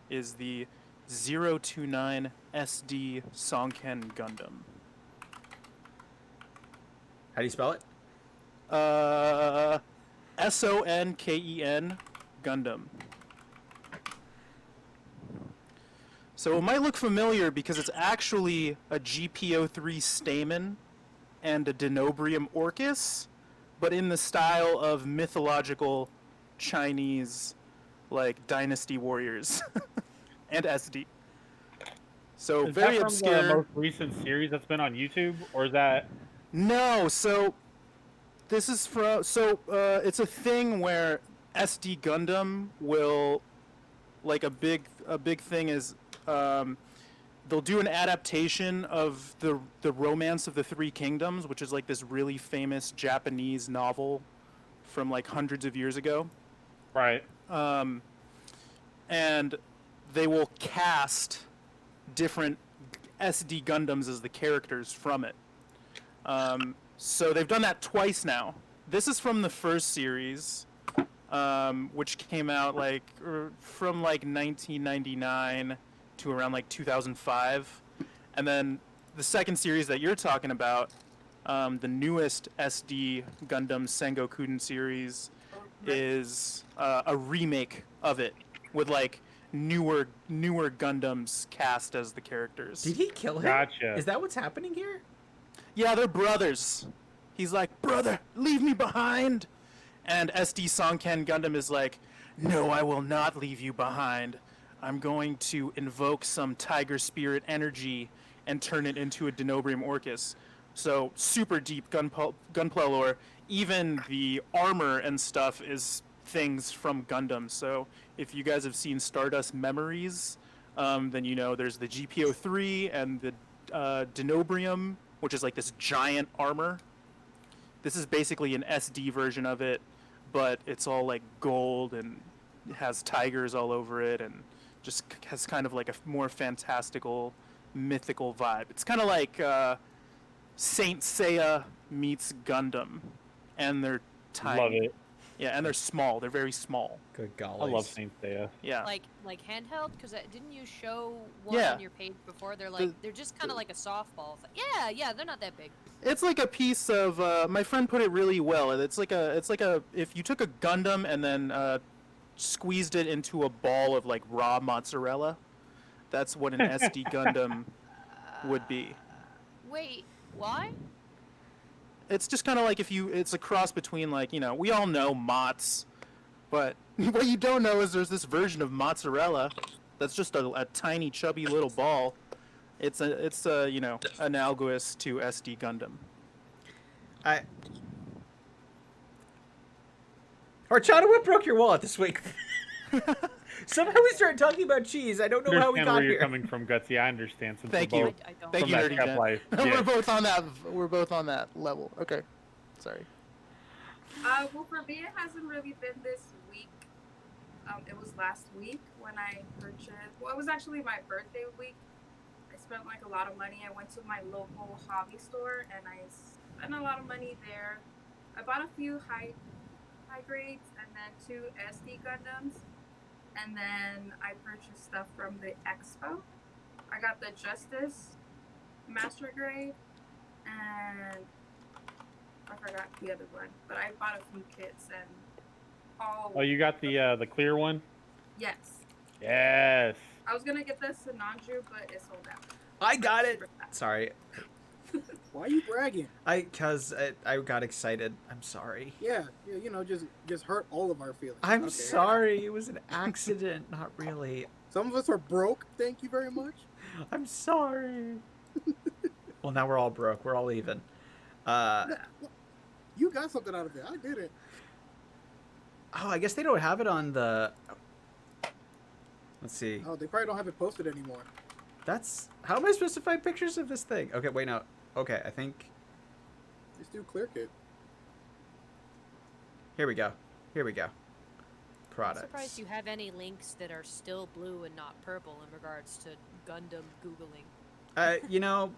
is the 029 SD Sonken Gundam. How do you spell it? Sonken Gundam. So it might look familiar because it's actually a GPO3 Stamen and a Denobrium Orcus, but in the style of mythological Chinese, like, dynasty warriors and SD. So Is very that from obscure. the most recent series that's been on YouTube, or is that? No, so this is from it's a thing where SD Gundam will, like, a big thing is they'll do an adaptation of the Romance of the Three Kingdoms, which is like this really famous Japanese novel from like hundreds of years ago. Right. And they will cast different SD Gundams as the characters from it. So they've done that twice now. This is from the first series, which came out from like 1999 to around like 2005, and then the second series that you're talking about, the newest SD Gundam Sengokuden series, is a remake of it with like newer Gundams cast as the characters. Did he kill him? Gotcha. Is that what's happening here? Yeah, they're brothers. He's like, brother, leave me behind. And SD Sonken Gundam is like, no, I will not leave you behind. I'm going to invoke some tiger spirit energy and turn it into a Denobrium Orcus. So super deep gunpla lore. Even the armor and stuff is things from Gundam. So if you guys have seen Stardust Memories, then you know there's the GPO3 and the Denobrium, which is like this giant armor. This is basically an SD version of it, but it's all like gold and has tigers all over it and just has kind of like a more fantastical, mythical vibe. It's kind of like Saint Seiya meets Gundam, and they're tiny. Love it. Yeah, and they're small. They're very small. Good golly. I love Saint Seiya. Yeah. Like handheld, because didn't you show one Yeah. on your page before? They're like they're just kind of like a softball. It's like, yeah, they're not that big. It's like a piece of. My friend put it really well. It's like a if you took a Gundam and then squeezed it into a ball of like raw mozzarella, that's what an SD Gundam would be. Wait, why? It's just kind of like it's a cross between, like, you know, we all know Mott's, but what you don't know is there's this version of mozzarella that's just a tiny chubby little ball. It's you know, analogous to SD Gundam. Horchata, what broke your wallet this week? Somehow we started talking about cheese. I don't know how we Understand got where you're here. coming from, Gutsy. I understand. Since Thank we're you. both I don't. Thank from you, that Nerdy Cap Jen. life. We're Yes. both on that level. Okay. Sorry. Well, for me, it hasn't really been this week. It was last week when I purchased. Well, it was actually my birthday week. I spent like a lot of money. I went to my local hobby store and I spent a lot of money there. I bought a few high grades and then 2 SD Gundams, and then I purchased stuff from the expo. I got the Justice Master Grade, and I forgot the other one, but I bought a few kits and all. Oh, you got the clear one? Yes. Yes. I was gonna get the Sinanju, but it sold out. I got it. Sorry. Why are you bragging? Cause I got excited. I'm sorry. Yeah, you know, just hurt all of our feelings. I'm Okay. sorry. It was an accident. Not really. Some of us are broke. Thank you very much. I'm sorry. Well, now we're all broke. We're all even. You got something out of it. I didn't. Oh, I guess they don't have it on the. Let's see. Oh, they probably don't have it posted anymore. That's how am I supposed to find pictures of this thing? Okay, wait, no. Okay, I think Just do clear kit. here we go. Here we go. I'm Products. surprised you have any links that are still blue and not purple in regards to Gundam Googling. You know,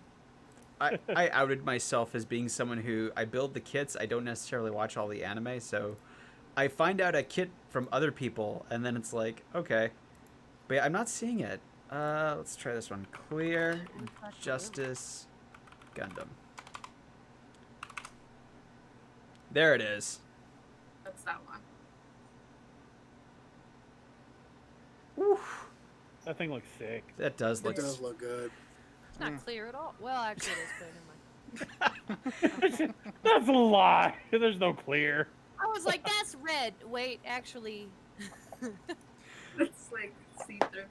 I outed myself as being someone who I build the kits. I don't necessarily watch all the anime, so I find out a kit from other people, and then it's like, okay, but yeah, I'm not seeing it. Let's try this one. Clear Justice Gundam. There it is. That's that one. Oof, That thing looks sick. that does It look. does look good. It's not clear at all. Well, actually, it is, but never mind. That's a lie. There's no clear. I was like, that's red. Wait, actually, It's like see through.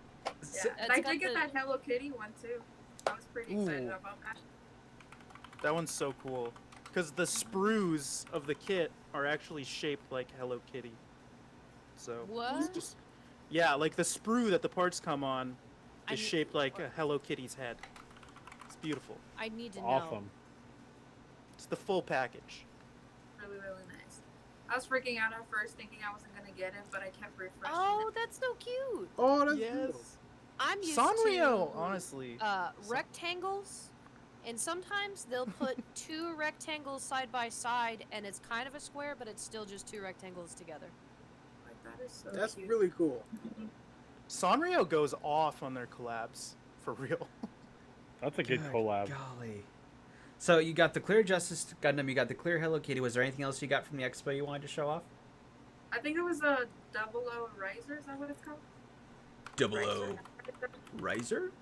S- Yeah, and It's I got did get the- that Hello Kitty one too. I was pretty excited Ooh. about that. That one's so cool. Because the sprues of the kit are actually shaped like Hello Kitty. So what? just yeah, like the sprue that the parts come on I is need- shaped like a Hello Kitty's head. It's beautiful. I need to know. Awesome. It's the full package. Really, really nice. I was freaking out at first, thinking I wasn't gonna get it, but I kept refreshing. Oh, that's so cute. Oh, that's beautiful. Yes. I'm used Sanrio, to honestly. rectangles, and sometimes they'll put two rectangles side by side, and it's kind of a square, but it's still just two rectangles together. Like that is so That's cute. really cool. Sanrio goes off on their collabs. For real. That's a good collab. Golly. So you got the Clear Justice Gundam, you got the Clear Hello Kitty. Was there anything else you got from the expo you wanted to show off? I think it was a 00 Riser. Is that what it's called? Double Riser. Riser?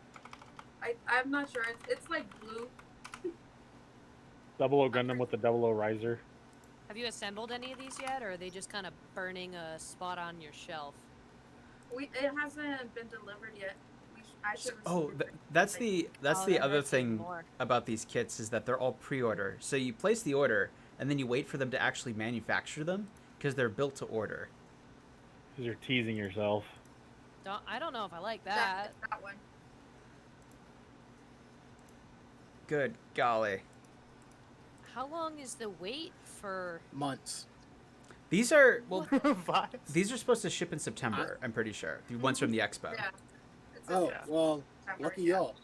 I'm not sure. It's like blue. 00 Gundam with the 00 Riser. Have you assembled any of these yet, or are they just kind of burning a spot on your shelf? It hasn't been delivered yet. I should. Oh, receive it. that's the Oh, the then other that's even thing more. about these kits is that they're all pre-order. So you place the order and then you wait for them to actually manufacture them because they're built to order. Because you're teasing yourself. I don't know if I like that. That one. Good golly. How long is the wait for? Months. These are well Vibes. these are supposed to ship in September, I'm pretty sure. The ones from the expo. Yeah. It's Oh, a well, September, lucky yeah. y'all.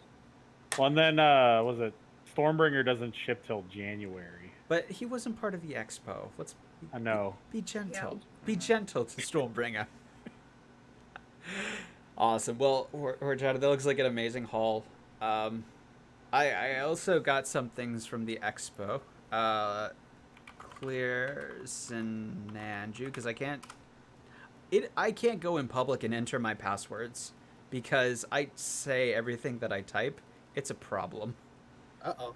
Well, and then, was it Stormbringer doesn't ship till January. But he wasn't part of the expo. Let's I know. be gentle. Yeah. Be gentle to Stormbringer. Awesome. Well, Horchata, that looks like an amazing haul. I also got some things from the expo. Clear Sinanju, because I can't go in public and enter my passwords because I say everything that I type. It's a problem. Uh-oh.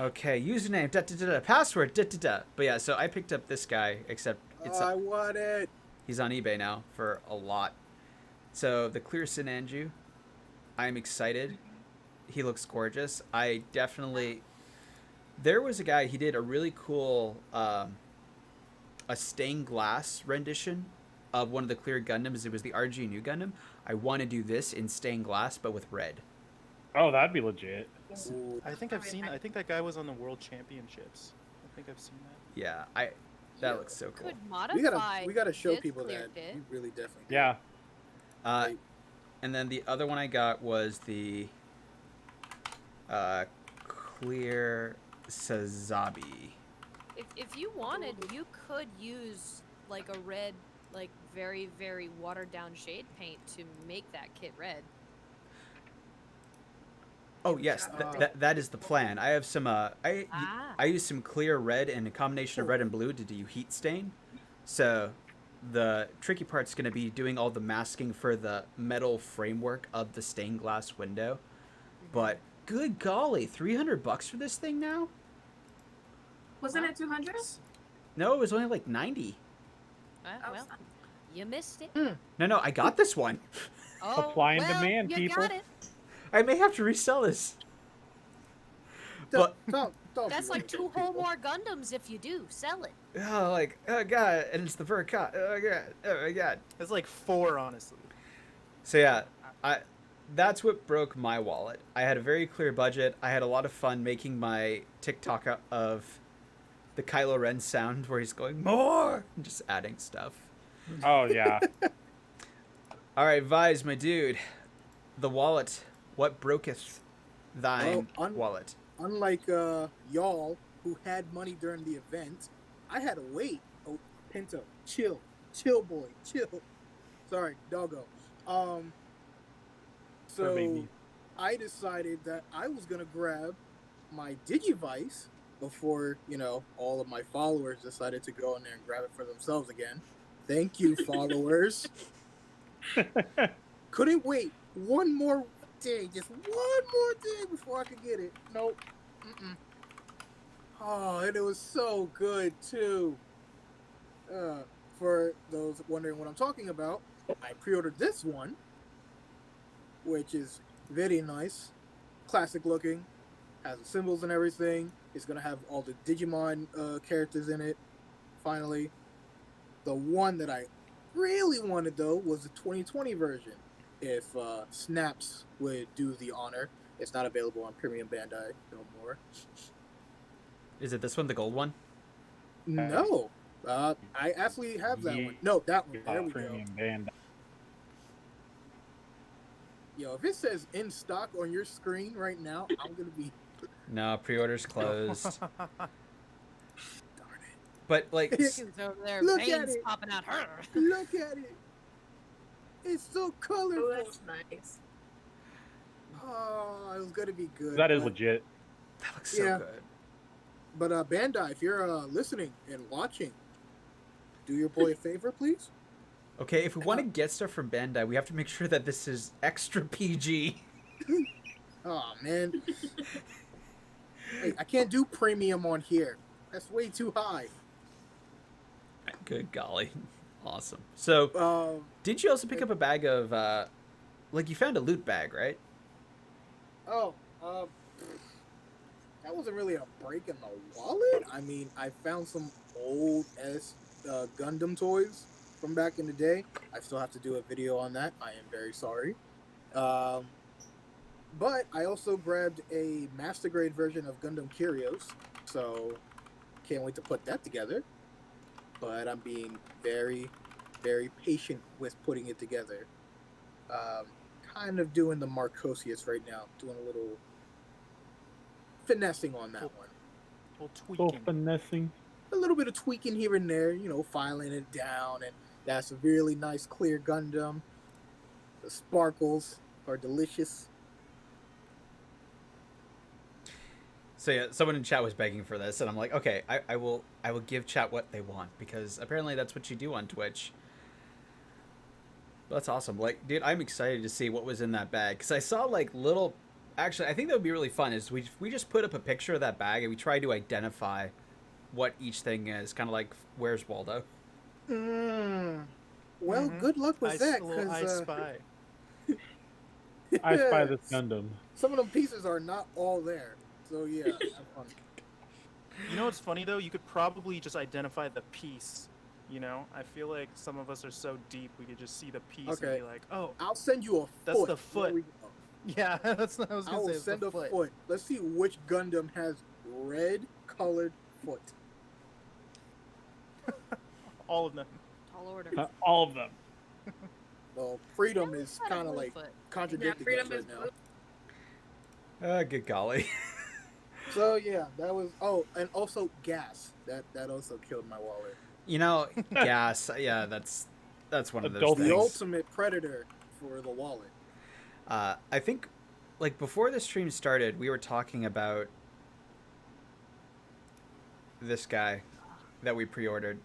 Okay, username, password, But yeah, so I picked up this guy, except it's I want it. he's on eBay now for a lot. So the Clear Sinanju, I'm excited. He looks gorgeous. There was a guy, he did a really cool, a stained glass rendition of one of the Clear Gundams. It was the RG New Gundam. I want to do this in stained glass, but with red. Oh, that'd be legit. Ooh, I think I've seen. I think that guy was on the World Championships. I think I've seen that. Yeah, that looks so cool. Could modify. we gotta show this people clear that. kit. We really definitely do. Yeah. Uh, and then the other one I got was the Clear Sazabi. If you wanted, you could use like a red, like very very watered down shade paint to make that kit red. Oh yes, that is the plan. I have some. I Ah. use some clear red and a combination of red and blue to do heat stain. So the tricky part's going to be doing all the masking for the metal framework of the stained glass window. But good golly, $300 for this thing now? Wasn't it 200? No, it was only like 90. Oh, Well, you missed it. No, I got this one. Oh, Supply and well, demand, you people. got it. I may have to resell this. But Don't That's be like like two that, whole people. more Gundams if you do sell it. oh god, and it's the Verka. Oh god, oh my god. It's like 4, honestly. So yeah, I that's what broke my wallet. I had a very clear budget. I had a lot of fun making my TikTok of the Kylo Ren sound where he's going more and just adding stuff. Oh yeah. All right, Vise, my dude, the wallet. What broketh thine wallet? Unlike y'all who had money during the event, I had to wait. Oh, Pinto, chill, boy, chill. Sorry, doggo. Poor So baby. I decided that I was gonna grab my Digivice before all of my followers decided to go in there and grab it for themselves again. Thank you, followers. Couldn't wait one more day, just one more day before I could get it. Nope. Mm-mm. Oh, and it was so good too. For those wondering what I'm talking about, I pre-ordered this one, which is very nice, classic looking, has the symbols and everything. It's gonna have all the Digimon characters in it. Finally, the one that I really wanted though was the 2020 version. If Snaps would do the honor, it's not available on Premium Bandai no more. Is it this one, the gold one? No, I actually have that one. No, that one. There we go. Premium band. Yo, if it says in stock on your screen right now, I'm gonna be No, pre-orders closed. darn it. But like, Chickens over there, Look at veins it. popping out. Look at it. It's so colorful. Oh, that's nice. Oh, it was gonna be good. That is but- legit. that looks so Yeah. good. But Bandai, if you're listening and watching, do your boy a favor, please. Okay, if we want to get stuff from Bandai, we have to make sure that this is extra PG. Oh man, hey, I can't do premium on here. That's way too high. Good golly, awesome. So, did you also pick up a bag of, like, you found a loot bag, right? That wasn't really a break in the wallet. I mean, I found some old Gundam toys from back in the day. I still have to do a video on that. I am very sorry. But I also grabbed a master grade version of Gundam Kyrios, so can't wait to put that together. But I'm being very, very patient with putting it together. Kind of doing the Marcosius right now, doing a little finessing on that one. Well, So tweaking. finessing. A little bit of tweaking here and there, filing it down, and that's a really nice clear Gundam. The sparkles are delicious. So yeah, someone in chat was begging for this, and I'm like, okay, I will give chat what they want, because apparently that's what you do on Twitch. But that's awesome. Like, dude, I'm excited to see what was in that bag, because I saw like little. Actually, I think that would be really fun. Is we just put up a picture of that bag and we try to identify what each thing is, kind of like Where's Waldo. Well, Mhm. good luck with that, I because spy. I spy this Gundam. some of them pieces are not all there. So yeah, have fun. You know what's funny though? You could probably just identify the piece. I feel like some of us are so deep we could just see the piece and Okay. be like, oh, I'll send you a That's foot. the foot. There we go. yeah, that's what I was I gonna will say. It's the send a foot. foot. Let's see which Gundam has red colored foot. All of them. Tall order. All of them. Well, Freedom Yeah, is I kind of don't like know, but- contradicting Freedom us right is now. Good golly. So yeah, that was. Oh, and also gas. That also killed my wallet. Gas. Yeah, that's one of those Adult The things. ultimate predator for the wallet. I think, like, before the stream started, we were talking about this guy that we pre-ordered.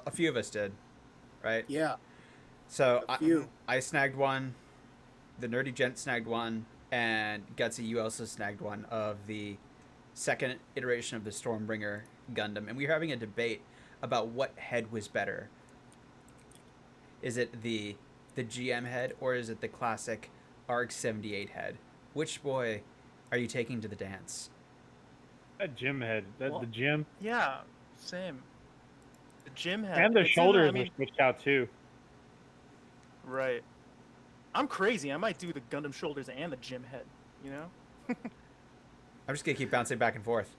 A few of us did, right? Yeah. So A few. I snagged one, the Nerdy Gent snagged one, and Gutsy, you also snagged one of the second iteration of the Stormbringer Gundam. And we were having a debate about what head was better. Is it the GM head, or is it the classic ARG-78 head? Which boy are you taking to the dance? That gym head. Well, The gym. Yeah, same. The gym head. And the it's in shoulders I mean, are switched out too. right. I'm crazy. I might do the Gundam shoulders and the gym head. You know? I'm just gonna keep bouncing back and forth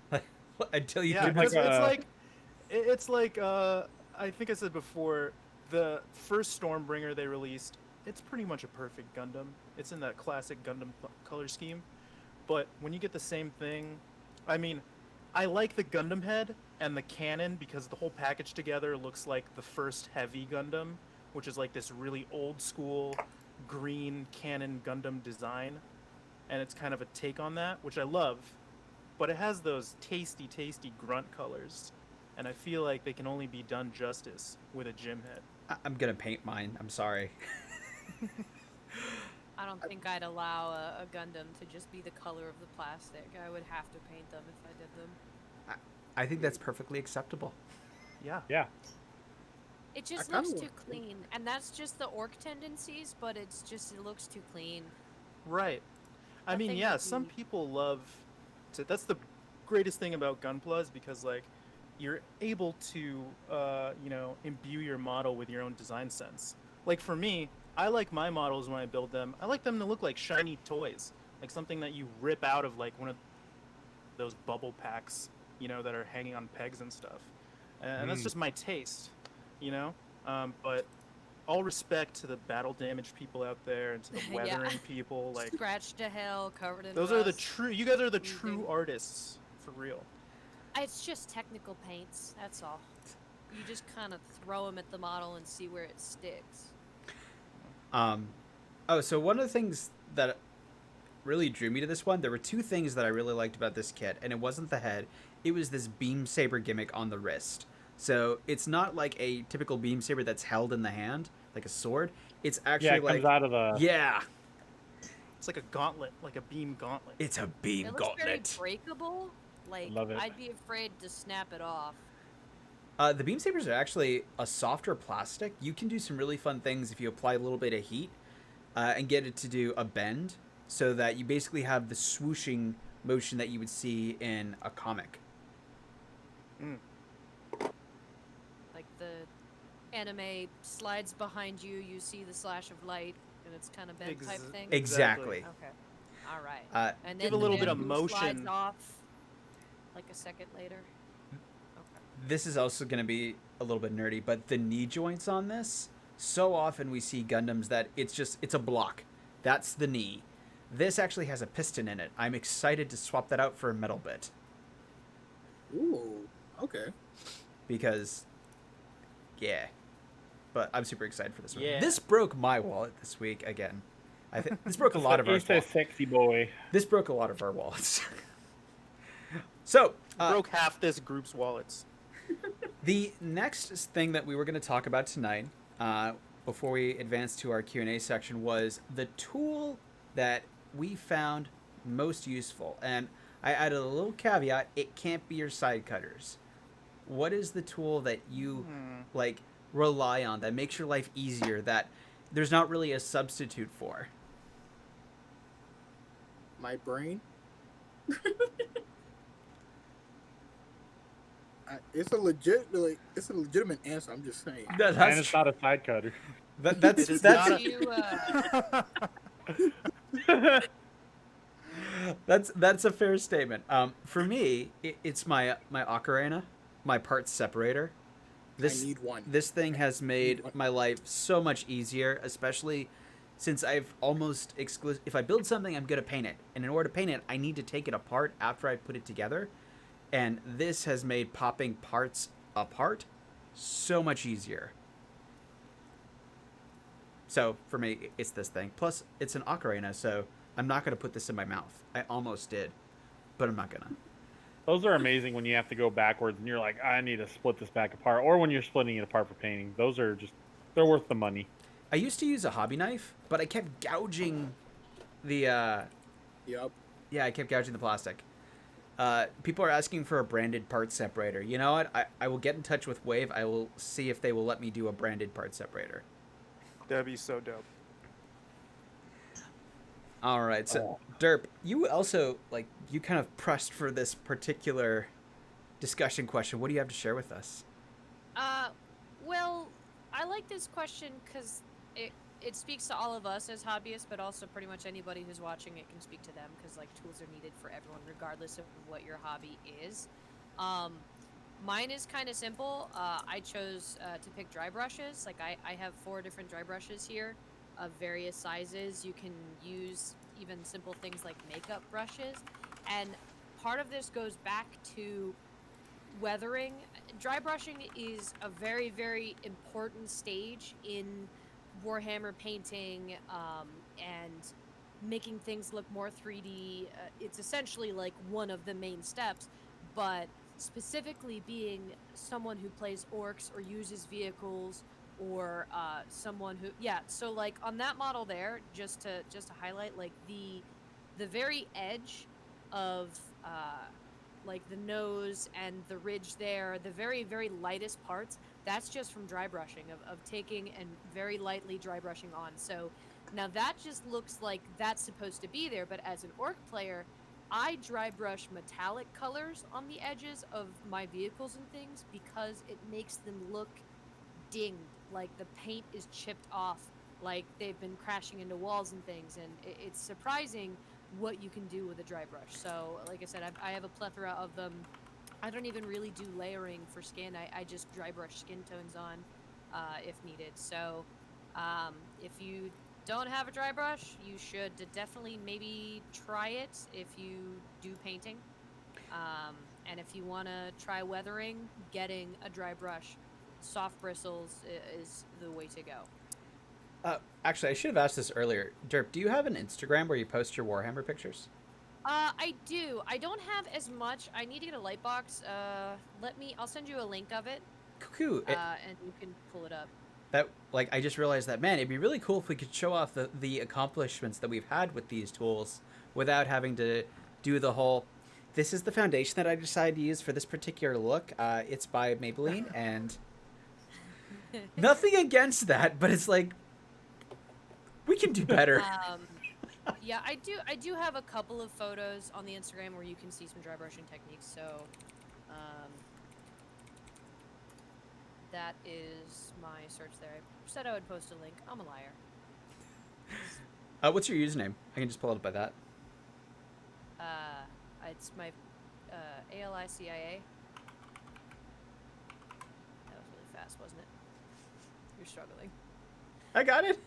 until you Yeah, do because like, it's like I think I said before, the first Stormbringer they released, it's pretty much a perfect Gundam. It's in that classic Gundam color scheme. But when you get the same thing, I mean, I like the Gundam head and the cannon because the whole package together looks like the first heavy Gundam, which is like this really old school green cannon Gundam design. And it's kind of a take on that, which I love. But it has those tasty, tasty grunt colors. And I feel like they can only be done justice with a gym head. I'm gonna paint mine. I'm sorry. I don't think I'd allow a Gundam to just be the color of the plastic. I would have to paint them if I did them. I think that's perfectly acceptable. Yeah. Yeah. It just kinda looks too want- clean, and that's just the orc tendencies. But it's just it looks too clean. Right. I mean, Nothing yeah, would some be- people love to. That's the greatest thing about Gunpla is because, like, you're able to, you know, imbue your model with your own design sense. Like, for me, I like my models when I build them. I like them to look like shiny toys, like something that you rip out of, like, one of those bubble packs, you know, that are hanging on pegs and stuff. And that's Mm. just my taste, you know? But all respect to the battle damage people out there and to the Yeah. weathering people. Like, Scratched to hell, covered in those are the rust. true. You guys are the Freezing. true artists, for real. It's just technical paints. That's all. You just kind of throw them at the model and see where it sticks. So one of the things that really drew me to this one, there were two things that I really liked about this kit, and it wasn't the head. It was this beam saber gimmick on the wrist. So it's not like a typical beam saber that's held in the hand, like a sword. It's actually Yeah, it like comes out of the. yeah, It's like a gauntlet, like a beam gauntlet. it's a beam It looks gauntlet. very breakable. Like Love it. I'd be afraid to snap it off. The beam sabers are actually a softer plastic. You can do some really fun things if you apply a little bit of heat and get it to do a bend, so that you basically have the swooshing motion that you would see in a comic. Like the anime slides behind you, you see the slash of light, and it's kind of bent type Ex- thing. Exactly. Okay. All right. Uh, And Give then a little the bit of bamboo slides motion. off like a second later. Okay. this is also going to be a little bit nerdy, but the knee joints on this, so often we see Gundams that it's a block. That's the knee. This actually has a piston in it. I'm excited to swap that out for a metal bit Ooh, okay. because, yeah. But I'm super excited for this one. Yeah. This broke my wallet this week again. I think this broke a lot of our He's a sexy boy. This broke a lot of our wallets. So, Broke half this group's wallets. the next thing that we were going to talk about tonight, before we advance to our Q&A section, was the tool that we found most useful. And I added a little caveat: it can't be your side cutters. What is the tool that you like rely on that makes your life easier, that there's not really a substitute for? My brain. It's a legitimate answer. I'm just saying. That- And it's not a side cutter. that's It is that's not You, that's a fair statement. For me, it's my ocarina, my parts separator. I need one. This thing has made my life so much easier, especially since I've almost if I build something, I'm gonna paint it, and in order to paint it, I need to take it apart after I put it together, and this has made popping parts apart so much easier. So for me, it's this thing. Plus, it's an ocarina, so I'm not gonna put this in my mouth. I almost did, but I'm not gonna. Those are amazing when you have to go backwards and you're like, I need to split this back apart. Or when you're splitting it apart for painting. Those are just, they're worth the money. I used to use a hobby knife, but I kept gouging the Yep. yeah, I kept gouging the plastic. People are asking for a branded part separator. You know what? I will get in touch with Wave. I will see if they will let me do a branded part separator. That'd be so dope. All right, so Derp, you also you kind of pressed for this particular discussion question. What do you have to share with us? well, I like this question because it speaks to all of us as hobbyists, but also pretty much anybody who's watching it can speak to them because like tools are needed for everyone, regardless of what your hobby is. Mine is kind of simple. I chose to pick dry brushes. Like I have 4 different dry brushes here of various sizes. You can use even simple things like makeup brushes, and part of this goes back to weathering. Dry brushing is a very, very important stage in Warhammer painting and making things look more 3D. It's essentially like one of the main steps, but specifically being someone who plays orcs or uses vehicles or someone who so like on that model there, just to highlight, like the very edge of like the nose and the ridge there, the very, very lightest parts, that's just from dry brushing, of taking and very lightly dry brushing on. So now that just looks like that's supposed to be there, but as an orc player, I dry brush metallic colors on the edges of my vehicles and things because it makes them look dinged, like the paint is chipped off, like they've been crashing into walls and things, and it's surprising what you can do with a dry brush. So like I said, I have a plethora of them. I don't even really do layering for skin. I just dry brush skin tones on if needed. So if you don't have a dry brush, you should definitely maybe try it if you do painting. And if you want to try weathering, getting a dry brush, soft bristles is the way to go. Actually, I should have asked this earlier. Derp, do you have an Instagram where you post your Warhammer pictures? I do. I don't have as much. I need to get a light box. I'll send you a link of it. Cool. And you can pull it up. That, like, I just realized that, man, it'd be really cool if we could show off the accomplishments that we've had with these tools without having to do the whole, this is the foundation that I decided to use for this particular look. It's by Maybelline, and nothing against that, but it's like, we can do better. Yeah, I do have a couple of photos on the Instagram where you can see some dry brushing techniques. So, that is my search there. I said I would post a link. I'm a liar. What's your username? I can just pull it up by that. It's my ALICIA. That was really fast, wasn't it? You're struggling. I got it.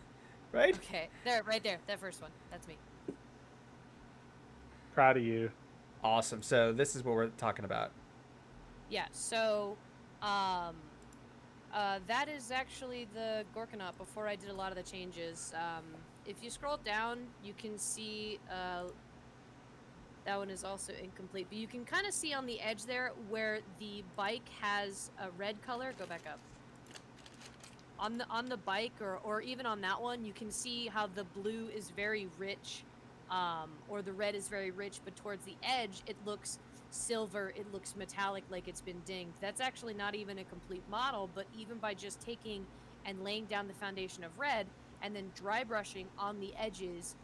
Right? Okay, there, right there, that first one. That's me. Proud of you. Awesome. So this is what we're talking about. Yeah. So, that is actually the Gorkanaut before I did a lot of the changes. If you scroll down, you can see that one is also incomplete, but you can kind of see on the edge there where the bike has a red color. Go back up. On the bike or even on that one, you can see how the blue is very rich, or the red is very rich, but towards the edge it looks silver, it looks metallic, like it's been dinged. That's actually not even a complete model, but even by just taking and laying down the foundation of red and then dry brushing on the edges,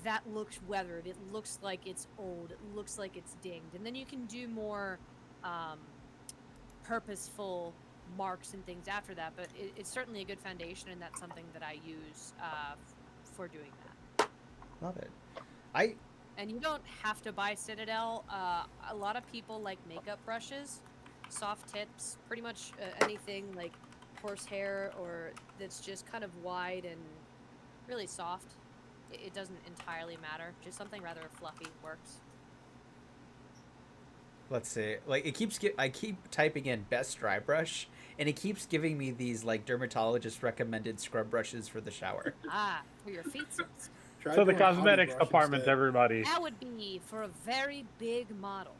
that looks weathered. It looks like it's old. It looks like it's dinged. And then you can do more purposeful marks and things after that, but it's certainly a good foundation, and that's something that I use for doing that. Love it. And you don't have to buy Citadel. A lot of people like makeup brushes, soft tips, pretty much anything like horsehair or that's just kind of wide and really soft. It doesn't entirely matter. Just something rather fluffy works. Let's see. Like, I keep typing in best dry brush, and it keeps giving me these like dermatologist recommended scrub brushes for the shower. For your feet. Try So the doing a hobby cosmetics brush department, instead. everybody. That would be for a very big model,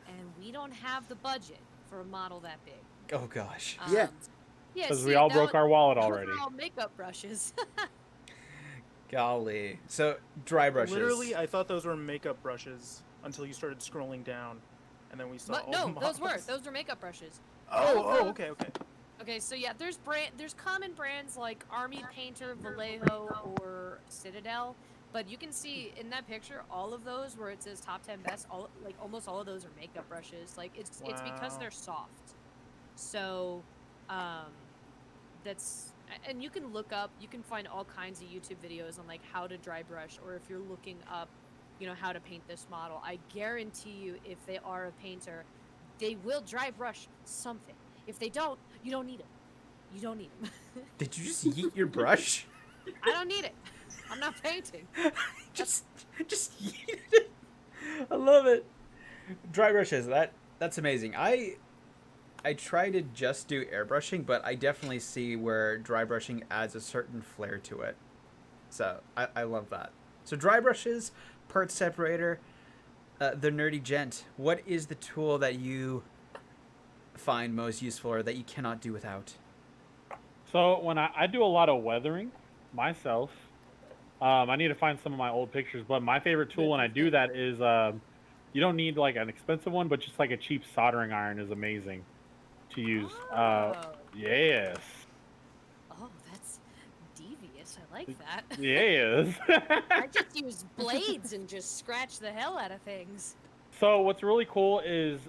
and we don't have the budget for a model that big. Oh gosh. Yeah. Yeah. Because see, we all that broke would- our wallet those already. are all makeup brushes. Golly. So dry brushes. Literally, I thought those were makeup brushes until you started scrolling down, and then we saw. But all no, the those models. were makeup brushes. Okay. Okay, so yeah, there's common brands like Army Painter, Vallejo, or Citadel, but you can see in that picture all of those where it says top 10 best, almost all of those are makeup brushes. Like it's because Wow. they're soft. So, that's and you can look up, you can find all kinds of YouTube videos on like how to dry brush, or if you're looking up, you know, how to paint this model. I guarantee you, if they are a painter, they will dry brush something. If they don't, you don't need it. You don't need them. Did you just yeet your brush? I don't need it. I'm not painting. just yeet it. I love it. Dry brushes. That's amazing. I try to just do airbrushing, but I definitely see where dry brushing adds a certain flair to it. So I love that. So dry brushes, part separator, the Nerdy Gent. What is the tool that you find most useful or that you cannot do without? So when I do a lot of weathering myself, I need to find some of my old pictures, but my favorite tool when I do that is you don't need like an expensive one, but just like a cheap soldering iron is amazing to use. Oh. Yes. Oh, that's devious. I like that. Yes. I just use blades and just scratch the hell out of things. So what's really cool is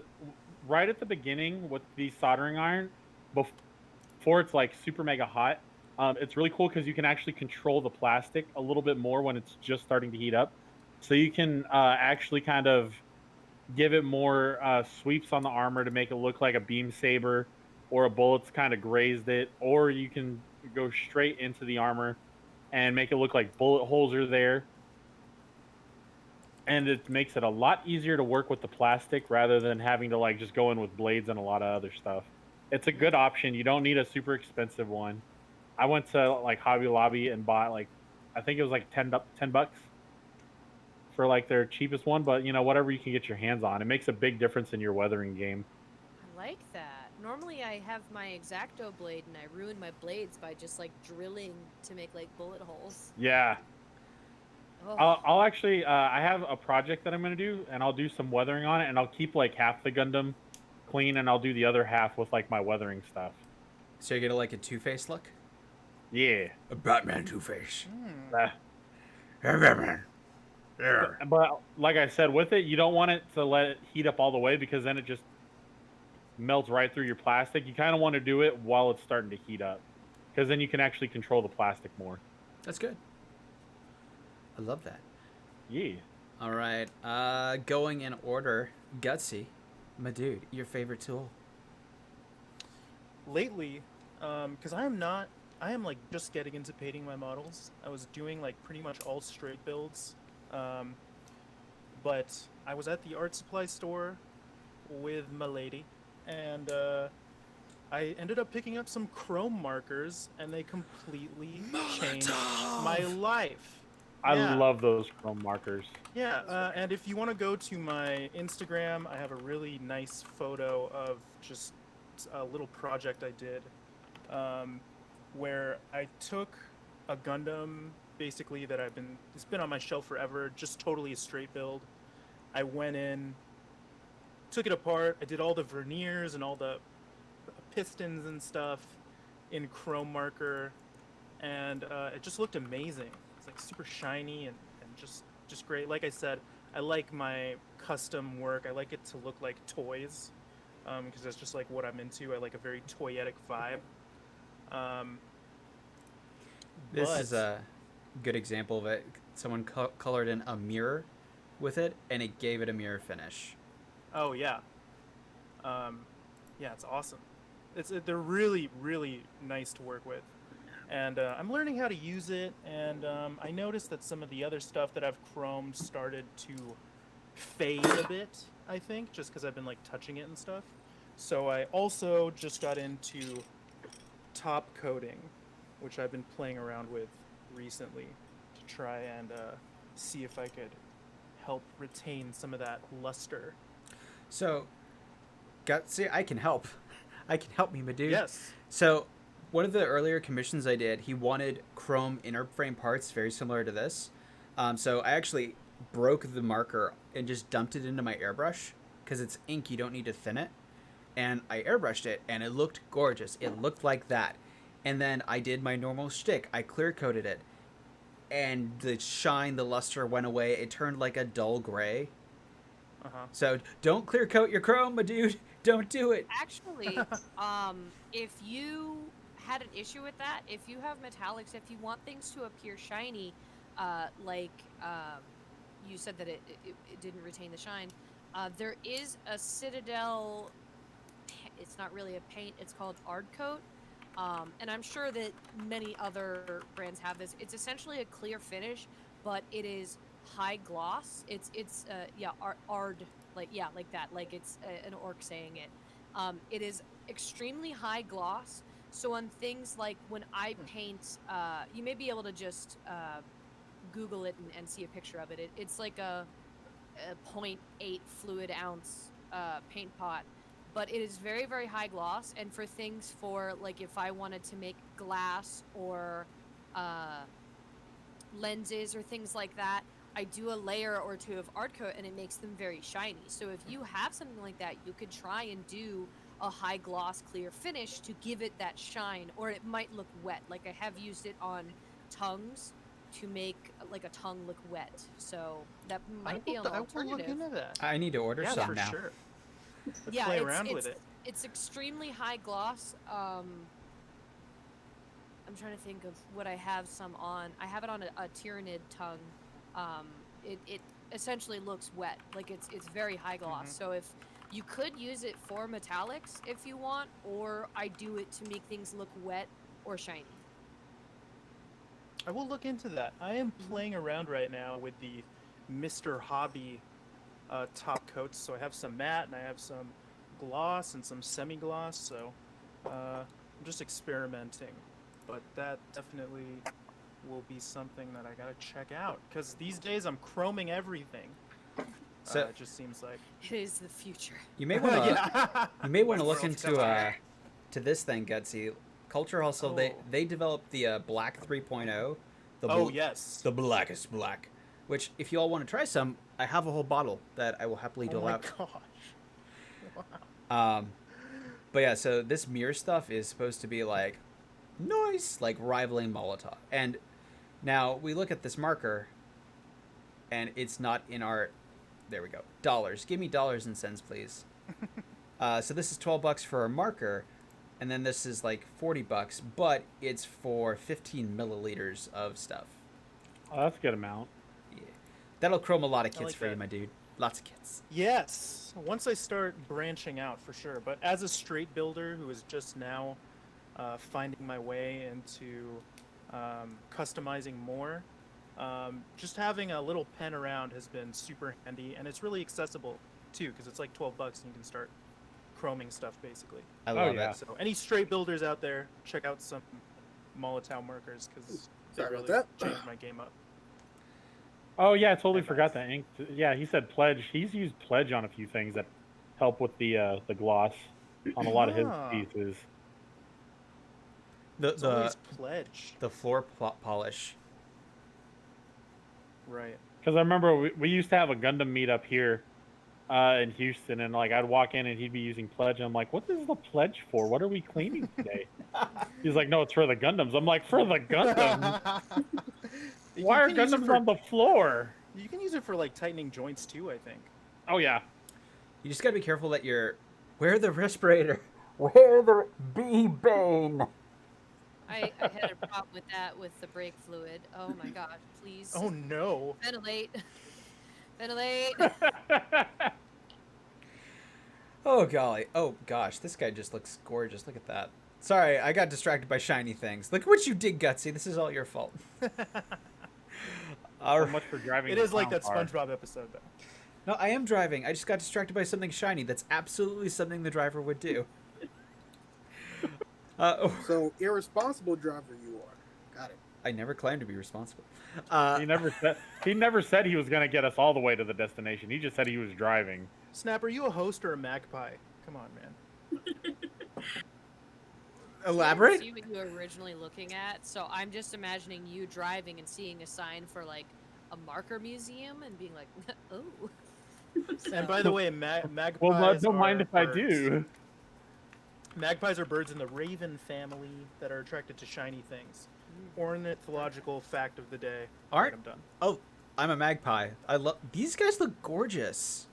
right at the beginning with the soldering iron, before it's like super mega hot, it's really cool because you can actually control the plastic a little bit more when it's just starting to heat up. So you can actually kind of give it more sweeps on the armor to make it look like a beam saber or a bullet's kind of grazed it, or you can go straight into the armor and make it look like bullet holes are there. And it makes it a lot easier to work with the plastic rather than having to like just go in with blades and a lot of other stuff. It's a good option. You don't need a super expensive one. I went to like Hobby Lobby and bought like, I think it was like 10 bucks for like their cheapest one, but you know, whatever you can get your hands on, it makes a big difference in your weathering game. I like that. Normally I have my X-Acto blade and I ruin my blades by just like drilling to make like bullet holes. Yeah. Oh. I'll actually, I have a project that I'm going to do and I'll do some weathering on it and I'll keep like half the Gundam clean and I'll do the other half with like my weathering stuff. So you're gonna like a Two-Face look? Yeah. A Batman Two-Face. Uh, Hey, Batman. Yeah. But like I said, with it, you don't want it to let it heat up all the way because then it just melts right through your plastic. You kind of want to do it while it's starting to heat up because then you can actually control the plastic more. That's good. I love that. Yeah. All right. Going in order, Gutsy, my dude, your favorite tool. Lately, because I am like just getting into painting my models. I was doing like pretty much all straight builds, but I was at the art supply store with my lady, and I ended up picking up some chrome markers, and they completely changed my life. I Yeah. love those chrome markers. Yeah, and if you want to go to my Instagram, I have a really nice photo of just a little project I did, where I took a Gundam, basically that it's been on my shelf forever, just totally a straight build. I went in, took it apart, I did all the verniers and all the pistons and stuff in chrome marker, and it just looked amazing. It's like super shiny and just great. Like I said, I like my custom work. I like it to look like toys, because that's just like what I'm into. I like a very toyetic vibe. This But- is a good example of it. Someone colored in a mirror with it, and it gave it a mirror finish. Oh yeah, yeah, it's awesome. They're really really nice to work with, and I'm learning how to use it. And I noticed that some of the other stuff that I've chromed started to fade a bit. I think just because I've been like touching it and stuff. So I also just got into top coating, which I've been playing around with recently to try and see if I could help retain some of that luster. So, Gutsy, I can help. I can help me, my dude. Yes. So, one of the earlier commissions I did, he wanted chrome inner frame parts very similar to this. So I actually broke the marker and just dumped it into my airbrush because it's ink, you don't need to thin it. And I airbrushed it and it looked gorgeous. It looked like that. And then I did my normal shtick. I clear coated it. And the shine, the luster went away. It turned like a dull gray. Uh-huh. So don't clear coat your chrome, my dude. Don't do it. Actually, if you had an issue with that. If you have metallics, if you want things to appear shiny, like you said that it didn't retain the shine, there is a Citadel. It's not really a paint. It's called Ard Coat. And I'm sure that many other brands have this. It's essentially a clear finish, but it is high gloss. It's Ard, like that, like it's an orc saying it. It is extremely high gloss. So on things like when I paint, you may be able to just Google it and see a picture of it. It's like a 0.8 fluid ounce paint pot. But it is very, very high gloss, and for things for, like, if I wanted to make glass or lenses or things like that, I do a layer or two of Ard Coat, and it makes them very shiny. So if you have something like that, you could try and do a high gloss clear finish to give it that shine, or it might look wet. Like, I have used it on tongues to make, like, a tongue look wet. So that might be an I will alternative. look into that. I need to order Yeah, some for now. sure. Let's Yeah, play around with it. it's extremely high gloss. I'm trying to think of what I have some on. I have it on a Tyranid tongue. It essentially looks wet, like it's very high gloss. So if you could use it for metallics if you want, or I do it to make things look wet or shiny. I will look into that. I am playing around right now with the Mr. Hobby top coats. So I have some matte and I have some gloss and some semi-gloss. So I'm just experimenting. But that definitely will be something that I gotta check out. Because these days I'm chroming everything. So- it just seems like. It is the future. You may want to Yeah. you may want to look Westworld's into coming. to this thing, Gutsy. Culture Hustle. Oh. They developed the Black 3.0. The Oh bl- yes. the blackest black. Which, if you all want to try some, I have a whole bottle that I will happily Oh dole my out. gosh. But yeah, so this mirror stuff is supposed to be like nice, like rivaling Molotov. And now we look at this marker, and it's not in our. There we go. Dollars. Give me dollars and cents, please. So this is $12 for a marker, and then this is like $40, but it's for 15 milliliters of stuff. Oh, that's a good amount. Yeah. That'll chrome a lot of I kits like for you, that. my dude. Lots of kits. Yes, once I start branching out for sure. But as a straight builder who is just now finding my way into customizing more, just having a little pen around has been super handy, and it's really accessible too because it's like $12 and you can start chroming stuff basically. I Oh, love yeah. it. So any straight builders out there, check out some Molotov markers because they Sorry about really that. changed my game up. Oh yeah, I totally Nice. forgot that ink. Yeah, he said pledge. He's used pledge on a few things that help with the gloss on a lot of his Ah. pieces. The It's always pledge, the floor polish. right? Because I remember we used to have a Gundam meet up here in Houston, and like I'd walk in and he'd be using pledge. And I'm like, what is the pledge for? What are we cleaning today? He's like, no, it's for the Gundams. I'm like, for the Gundams? Why are You can use it Gundams for- on the floor? You can use it for like tightening joints too, I think. Oh yeah. You just gotta be careful that you're. Wear the respirator. Wear the B-Bane. I had a problem with that with the brake fluid. Oh my god, please. Oh no. Ventilate. Ventilate. Oh golly. Oh gosh, this guy just looks gorgeous. Look at that. Sorry, I got distracted by shiny things. Look what you did, Gutsy. This is all your fault. So much for driving. It the is like clown that car. SpongeBob episode though. No, I am driving. I just got distracted by something shiny. That's absolutely something the driver would do. So irresponsible driver you are. Got it. I never claimed to be responsible. He never said he was gonna get us all the way to the destination. He just said he was driving. Snap, are you a host or a magpie? Come on, man. Elaborate? See what you were originally looking at. So I'm just imagining you driving and seeing a sign for like a marker museum and being like, oh. And by the way, magpies Well, don't are mind if I birds. do. Magpies are birds in the raven family that are attracted to shiny things. Ornithological fact of the day. Aren't- I'm done. Oh, I'm a magpie. I love. These guys look gorgeous.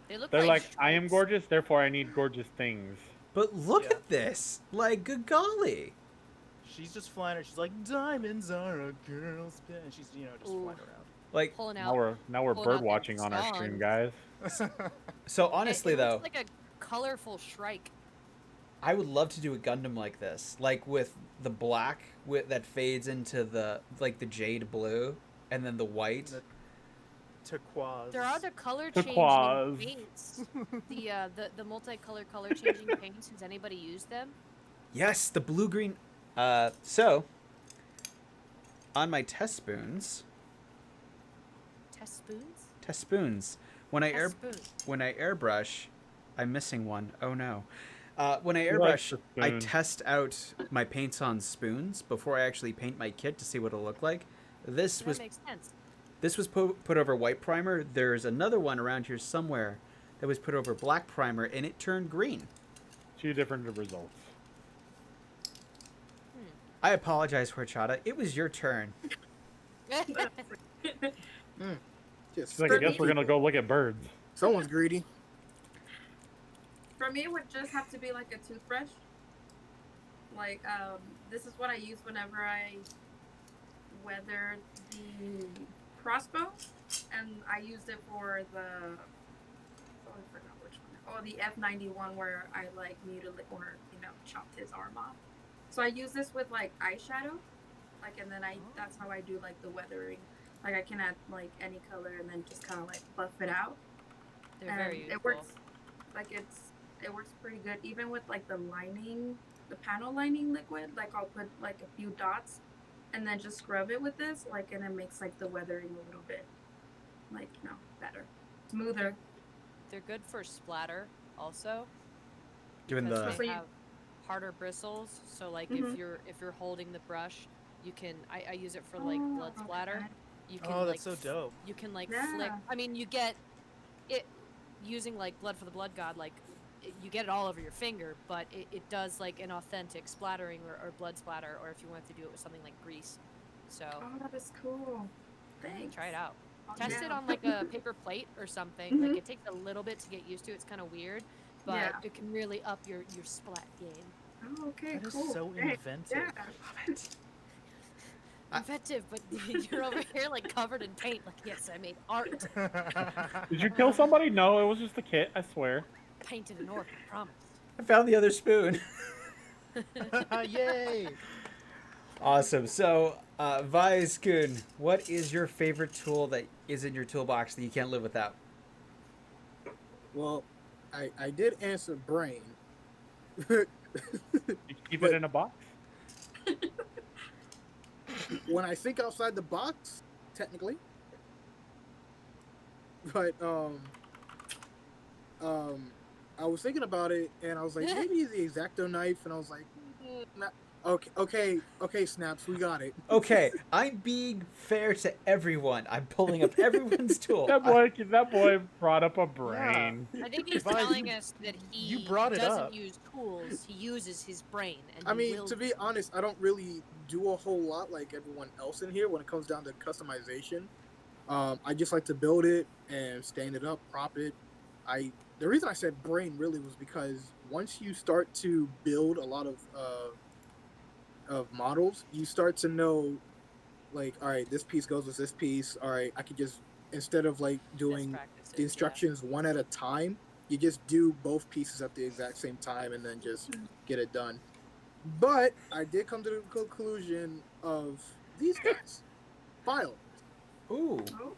They look They're like, stripes. I am gorgeous, therefore I need gorgeous things. But look Yeah. at this. Like, good golly. She's just flying. She's like, diamonds are a girl's best. And she's, just Ooh. flying Like, Pulling Now out. we're pulling bird out that watching on our stream, song. guys. around. so honestly, it though, looks like a colorful shrike. I would love to do a Gundam like this. Like, with the black that fades into the jade blue, and then the white. The turquoise. There are the color Turquoise. changing paints. The multicolored color changing paints. Has anybody used them? Yes, the blue-green. So, on my test spoons, Test spoons? when I Test spoons. when I airbrush, I'm missing one. Oh no. When I He likes airbrush, the I spoon. test out my paints on spoons before I actually paint my kit to see what it'll look like. This That was makes sense. put over white primer. There's another one around here somewhere that was put over black primer, and it turned green. 2 different results. I apologize, Horchata. It was your turn. Just She's like, I guess spitting we're gonna people. go look at birds. Someone's greedy. For me, it would just have to be like a toothbrush. Like, this is what I use whenever I weather the crossbow, and I used it for the. Oh, I forgot which one. Oh, the F91 where I like mutilate or chopped his arm off. So I use this with like eyeshadow, like, and then that's how I do like the weathering. Like I can add like any color and then just kind of like buff it out. They're And very useful. it works. Like it works pretty good. Even with like the lining, the panel lining liquid. Like I'll put like a few dots, and then just scrub it with this. Like, and it makes like the weathering a little bit, like better, smoother. They're good for splatter also. Given Because the they So you- have harder bristles. So like Mhm. if you're holding the brush, you can I use it for like Oh, blood splatter. okay. You can Oh, like that's so dope. you can like Yeah. flick. I mean, you get it using like blood for the blood god. Like you get it all over your finger, but it does like an authentic splattering or blood splatter. Or if you want to do it with something like grease, so Oh, that is cool. Thanks. try it out. Oh, Test it yeah. on like a paper plate or something. Like Mhm. it takes a little bit to get used to. It's kind of weird, but Yeah. it can really up your splat game. Oh, okay, That is cool. so Hey, inventive. yeah. Inventive, but you're over here like covered in paint. Like, yes, I made art. Did you kill somebody? No, it was just a kit. I swear. Painted in orc, I promise. I found the other spoon. Yay! Awesome. So, Vizkun, what is your favorite tool that is in your toolbox that you can't live without? Well, I did answer brain. You keep But- it in a box. When I think outside the box, technically. But I was thinking about it, and I was like, maybe the X-Acto knife, and I was like, nah. Okay, Snaps, we got it. Okay, I'm being fair to everyone. I'm pulling up everyone's tool. That boy brought up a brain. I think he's Vi, telling you- us that he you brought it doesn't up. use tools. He uses his brain. And I he mean, will to be use it. honest, I don't really do a whole lot like everyone else in here when it comes down to customization. I just like to build it and stand it up, prop it. The reason I said brain really was because once you start to build a lot of models, you start to know, like, all right, this piece goes with this piece. All right, I could just, instead of like Best doing practices, the instructions one at a time, you just do both pieces at the exact same time and then just get it done. But I did come to the conclusion of these guys, file. Ooh. Oh.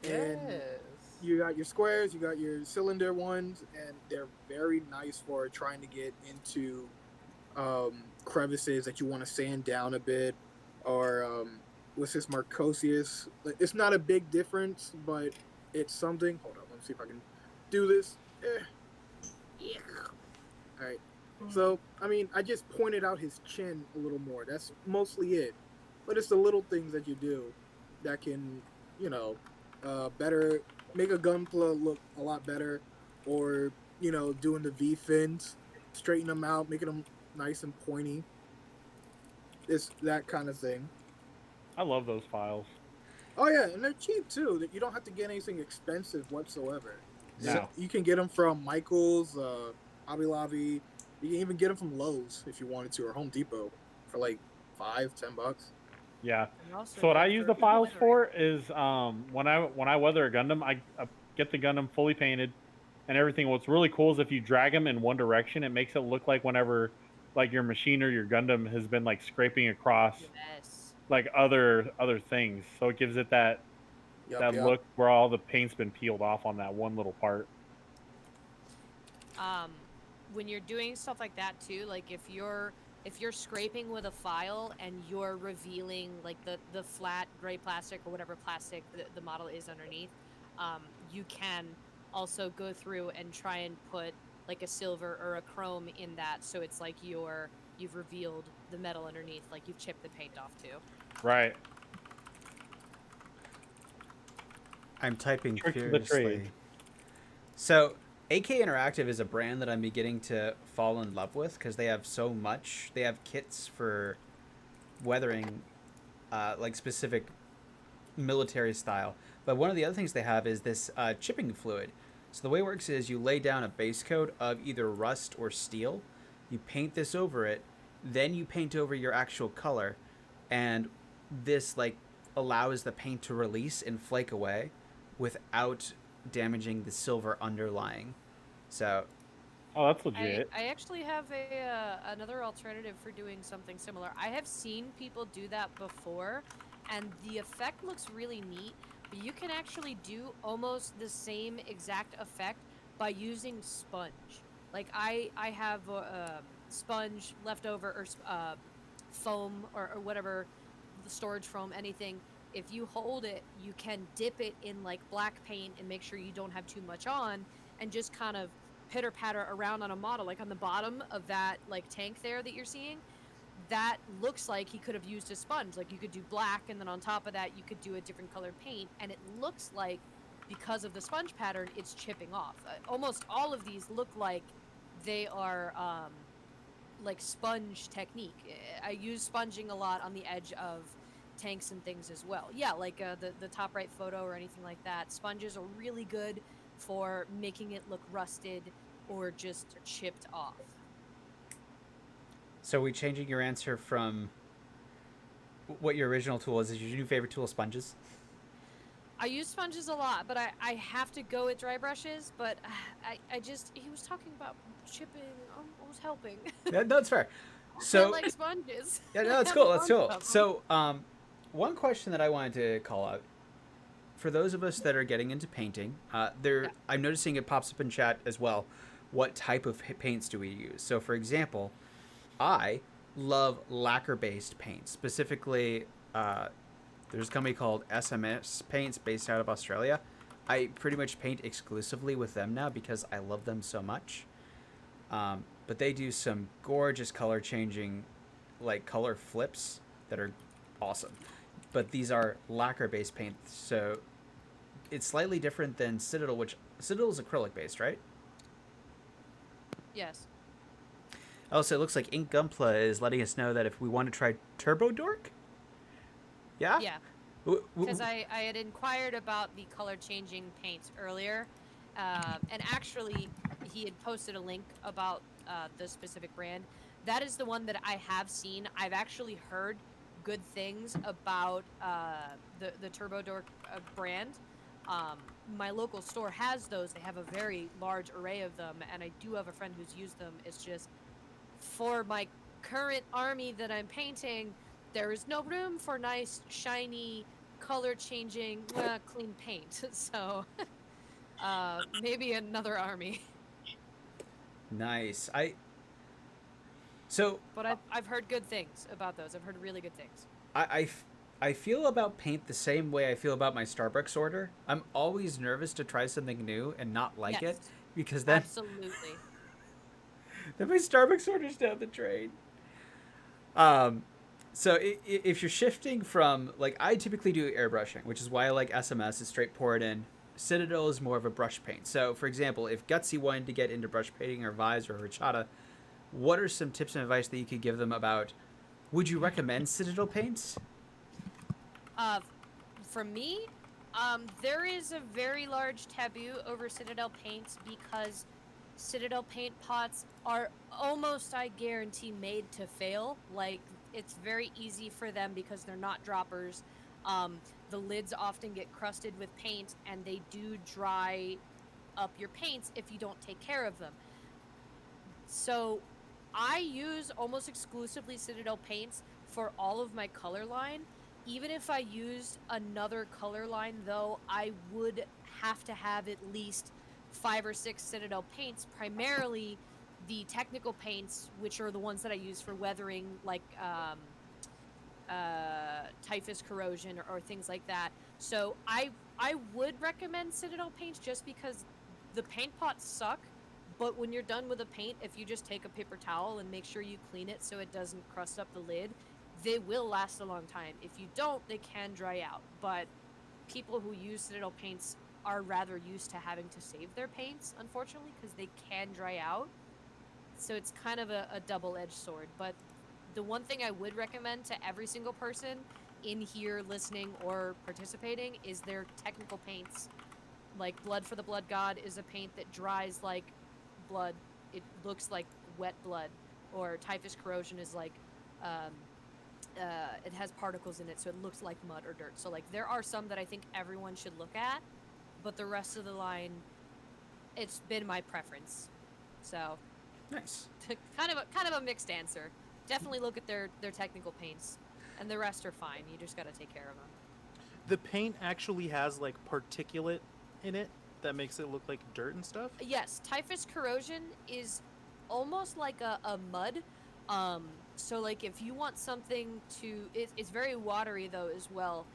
And you got your squares, you got your cylinder ones, and they're very nice for trying to get into crevices that you want to sand down a bit, or what's this, Marcosius? Like, it's not a big difference, but it's something. Hold on, let me see if I can do this. Yeah. All right. So, I mean, I just pointed out his chin a little more. That's mostly it. But it's the little things that you do that can, better make a Gunpla look a lot better, or doing the V fins, straighten them out, making them nice and pointy. It's that kind of thing. I love those files. Oh yeah, and they're cheap too. That you don't have to get anything expensive whatsoever. No. You can get them from Michaels, Hobby Lobby. You can even get them from Lowe's if you wanted to, or Home Depot for like $5-10. Yeah. And also So what I good use for the files weathering. for is when I weather a Gundam, I get the Gundam fully painted and everything. What's really cool is if you drag them in one direction, it makes it look like whenever like your machine or your Gundam has been like scraping across Yes. like other things. So it gives it Yup, that yup. look where all the paint's been peeled off on that one little part. um when you're doing stuff like that too, like if you're scraping with a file and you're revealing like the flat gray plastic or whatever plastic the model is underneath, you can also go through and try and put like a silver or a chrome in that, so it's like you've revealed the metal underneath, like you've chipped the paint off too. Right. I'm typing Tricks of the trade. furiously. So, AK Interactive is a brand that I'm beginning to fall in love with because they have so much. They have kits for weathering, like specific military style. But one of the other things they have is this chipping fluid. So the way it works is you lay down a base coat of either rust or steel. You paint this over it, then you paint over your actual color, and this like allows the paint to release and flake away without damaging the silver underlying. So Oh, that's legit. I actually have another alternative for doing something similar. I have seen people do that before, and the effect looks really neat. But you can actually do almost the same exact effect by using sponge. Like I have sponge leftover or foam or whatever, the storage foam, anything. If you hold it, you can dip it in like black paint and make sure you don't have too much on, and just kind of pitter patter around on a model, like on the bottom of that like tank there that you're seeing. That looks like he could have used a sponge. Like you could do black, and then on top of that you could do a different colored paint, and it looks like because of the sponge pattern it's chipping off. Almost all of these look like they are like sponge technique. I use sponging a lot on the edge of tanks and things as well. Yeah, like the top right photo or anything like that. Sponges are really good for making it look rusted or just chipped off. So we changing your answer from what your original tool is your new favorite tool, sponges? I use sponges a lot, but I have to go with dry brushes. But I just, he was talking about chipping. I was helping. Yeah, no, it's fair. I So like sponges. yeah, no, I that's have cool. a That's bunch cool. of 'em. So one question that I wanted to call out for those of us that are getting into painting, Yeah. I'm noticing it pops up in chat as well. What type of paints do we use? So, for example, I love lacquer-based paint. Specifically, there's a company called SMS Paints based out of Australia. I pretty much paint exclusively with them now because I love them so much. But they do some gorgeous color changing, like color flips that are awesome. But these are lacquer-based paints, so it's slightly different than Citadel, which Citadel is acrylic-based, right? Yes. Also, it looks like Ink Gunpla is letting us know that if we want to try Turbo Dork, yeah, Yeah. Because I had inquired about the color changing paints earlier, and actually he had posted a link about the specific brand. That is the one that I have seen. I've actually heard good things about the Turbo Dork brand. My local store has those. They have a very large array of them, and I do have a friend who's used them. It's just for my current army that I'm painting, there is no room for nice, shiny, color-changing, clean paint. So maybe another army. nice. So But I've heard good things about those. I've heard really good things. I feel about paint the same way I feel about my Starbucks order. I'm always nervous to try something new and not like it Yes, because then absolutely. then my Starbucks order's down the drain. So if you're shifting from like I typically do airbrushing, which is why I like SMS is straight pour it in. Citadel is more of a brush paint. So for example, if Gutsy wanted to get into brush painting or Vise or Horchata, what are some tips and advice that you could give them about? Would you recommend Citadel paints? For me, there is a very large taboo over Citadel paints because Citadel paint pots are almost, I guarantee, made to fail. Like, it's very easy for them because they're not droppers. The lids often get crusted with paint, and they do dry up your paints if you don't take care of them. So I use almost exclusively Citadel paints for all of my color line. Even if I used another color line, though, I would have to have at least 5 or 6 Citadel paints, primarily the technical paints, which are the ones that I use for weathering, like typhus corrosion or things like that. So I would recommend Citadel paints just because the paint pots suck, but when you're done with a paint, if you just take a paper towel and make sure you clean it so it doesn't crust up the lid, they will last a long time. If you don't, they can dry out. But people who use Citadel paints are rather used to having to save their paints, unfortunately, because they can dry out. So it's kind of a double-edged sword. But the one thing I would recommend to every single person in here listening or participating is their technical paints. Like Blood for the Blood God is a paint that dries like blood. It looks like wet blood. Or Typhus Corrosion is like, it has particles in it, so it looks like mud or dirt. So like there are some that I think everyone should look at, but the rest of the line, it's been my preference. So Nice. kind of a mixed answer. Definitely look at their technical paints, and the rest are fine. You just got to take care of them. The paint actually has like particulate in it that makes it look like dirt and stuff. Yes, Typhus Corrosion is almost like a mud. So like if you want something to, it's very watery though as well.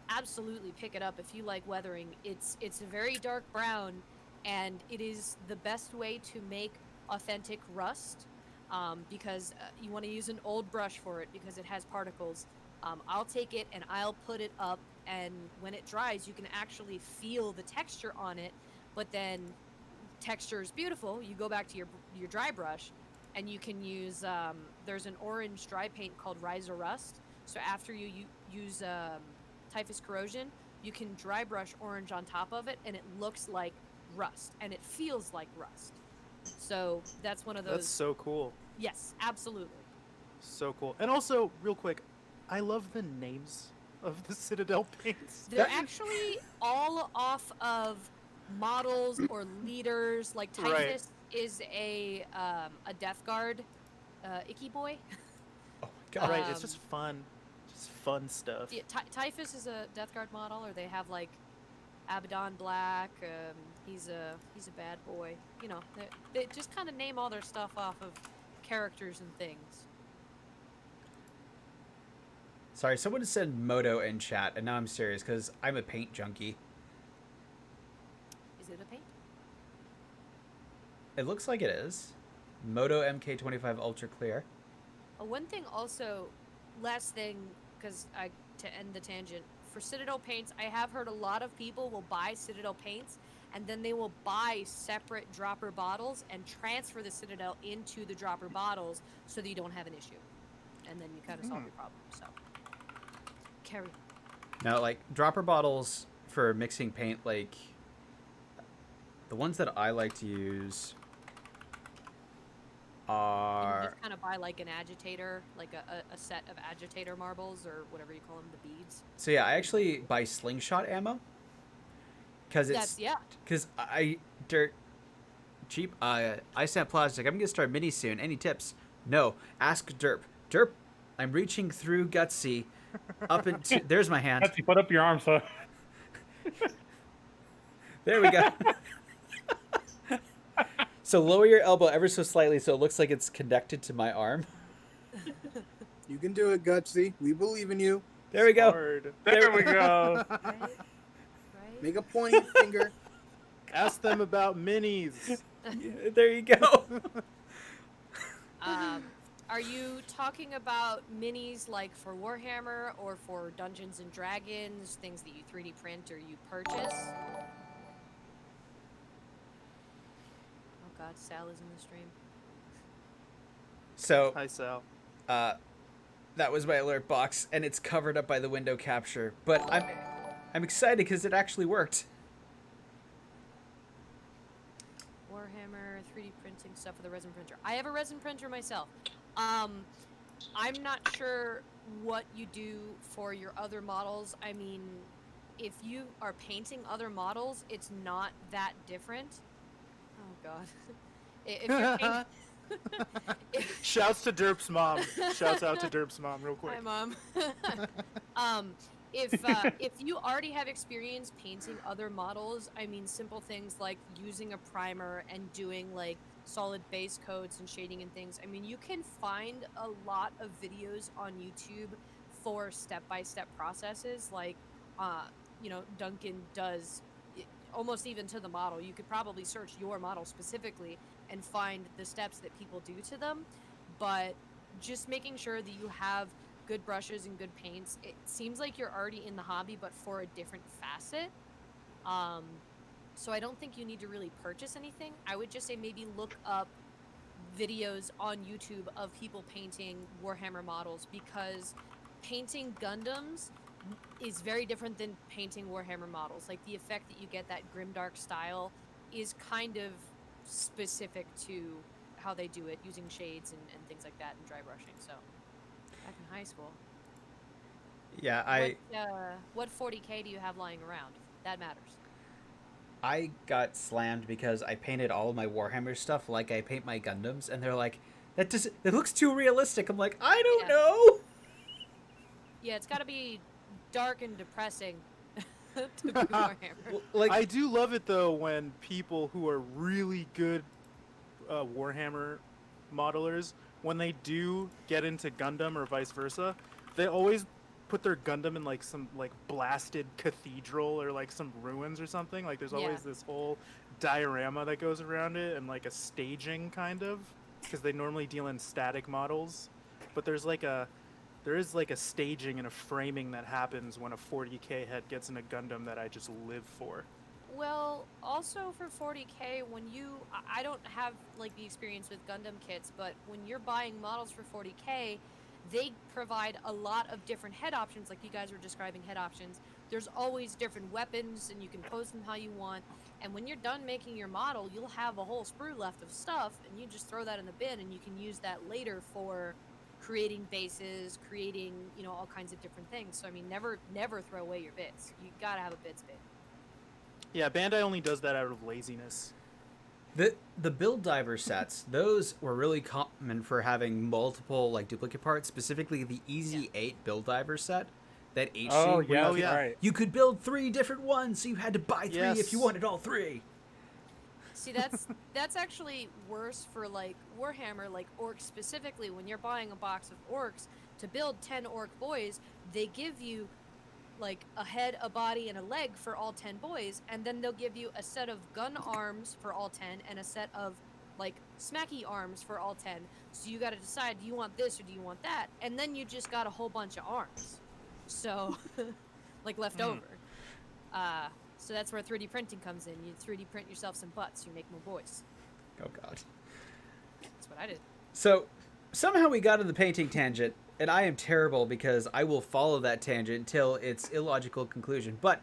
Absolutely pick it up if you like weathering. It's a very dark brown, and it is the best way to make authentic rust. Because you want to use an old brush for it because it has particles. I'll take it and I'll put it up, and when it dries, you can actually feel the texture on it. But then, texture is beautiful. You go back to your dry brush, and you can use. There's an orange dry paint called Riser Rust. So after you use Typhus Corrosion, you can dry brush orange on top of it, and it looks like rust, and it feels like rust. So that's one of those. That's so cool. Yes, absolutely. So cool. And also, real quick, I love the names of the Citadel paints. They're actually all off of models or leaders. Like Typhus Right. is a Death Guard Icky Boy. Oh my god. Right, it's just fun. Just fun stuff. Yeah, Typhus is a Death Guard model, or they have like Abaddon Black. He's a bad boy. You know, they just kind of name all their stuff off of characters and things. Sorry, someone said Moto in chat, and now I'm serious because I'm a paint junkie. Is it a paint? It looks like it is. Moto MK25 Ultra Clear. One thing also, last thing, because to end the tangent, for Citadel paints, I have heard a lot of people will buy Citadel paints, and then they will buy separate dropper bottles and transfer the Citadel into the dropper bottles so that you don't have an issue. And then you kind of solve your problem. So, carry on. Now, like, dropper bottles for mixing paint, like, the ones that I like to use And you are... just kind of buy like an agitator, like a set of agitator marbles or whatever you call them, the beads. So yeah, I actually buy slingshot ammo. Because it's... Yeah. Because dirt cheap. I snap plastic. I'm gonna start mini soon. Any tips? No. Ask Derp. Derp, I'm reaching through Gutsy up into. There's my hand. Betsy, put up your arm so. There we go. So lower your elbow ever so slightly so it looks like it's connected to my arm. You can do it, Gutsy. We believe in you. There we go. Hard. There we go. Right? Make a pointing finger. Ask them about minis. There you go. Are you talking about minis like for Warhammer or for Dungeons and Dragons, things that you 3D print or you purchase? Oh god, Sal is in the stream. So Hi, Sal. that was my alert box, and it's covered up by the window capture. But I'm excited because it actually worked. Warhammer 3D printing stuff with a resin printer. I have a resin printer myself. I'm not sure what you do for your other models. I mean, if you are painting other models, it's not that different. Oh god. If you're painting... Shouts to Derp's mom. Shouts out to Derp's mom real quick. Hi, Mom. If you already have experience painting other models, I mean, simple things like using a primer and doing like solid base coats and shading and things. I mean, you can find a lot of videos on YouTube for step-by-step processes, like Duncan does almost even to the model. You could probably search your model specifically and find the steps that people do to them, but just making sure that you have good brushes and good paints. It seems like you're already in the hobby, but for a different facet. So I don't think you need to really purchase anything. I would just say maybe look up videos on YouTube of people painting Warhammer models, because painting Gundams is very different than painting Warhammer models. Like, the effect that you get, that grimdark style, is kind of specific to how they do it, using shades and things like that and dry brushing. So back in high school. Yeah, What 40K do you have lying around? That matters. I got slammed because I painted all of my Warhammer stuff like I paint my Gundams, and they're like, it looks too realistic. I'm like, I don't know. Yeah, it's got to be dark and depressing to be Warhammer. Like, I do love it though when people who are really good Warhammer modelers, when they do get into Gundam or vice versa, they always put their Gundam in like some like blasted cathedral or like some ruins or something. Like there's always this whole diorama that goes around it and like a staging kind of, because they normally deal in static models, but there is like a staging and a framing that happens when a 40K head gets in a Gundam that I just live for. Well, also for 40K, I don't have like the experience with Gundam kits, but when you're buying models for 40K, they provide a lot of different head options, like you guys were describing head options. There's always different weapons, and you can pose them how you want. And when you're done making your model, you'll have a whole sprue left of stuff, and you just throw that in the bin, and you can use that later for creating bases, creating, all kinds of different things. So I mean, never throw away your bits. You gotta have a bits bin. Yeah, Bandai only does that out of laziness. The build diver sets, those were really common for having multiple like duplicate parts, specifically the Easy 8 build diver set. That HC. Oh, yeah, yeah. right. You could build 3 different ones, so you had to buy 3 if you wanted all 3. See, that's actually worse for like Warhammer, like orcs specifically. When you're buying a box of orcs to build 10 orc boys, they give you like a head, a body, and a leg for all 10 boys, and then they'll give you a set of gun arms for all 10 and a set of like smacky arms for all 10. So you got to decide, do you want this or do you want that? And then you just got a whole bunch of arms, so like left over. So that's where 3D printing comes in. You 3D print yourself some butts, you make more boys. Oh god. That's what I did. So somehow we got on the painting tangent, and I am terrible because I will follow that tangent until its illogical conclusion. But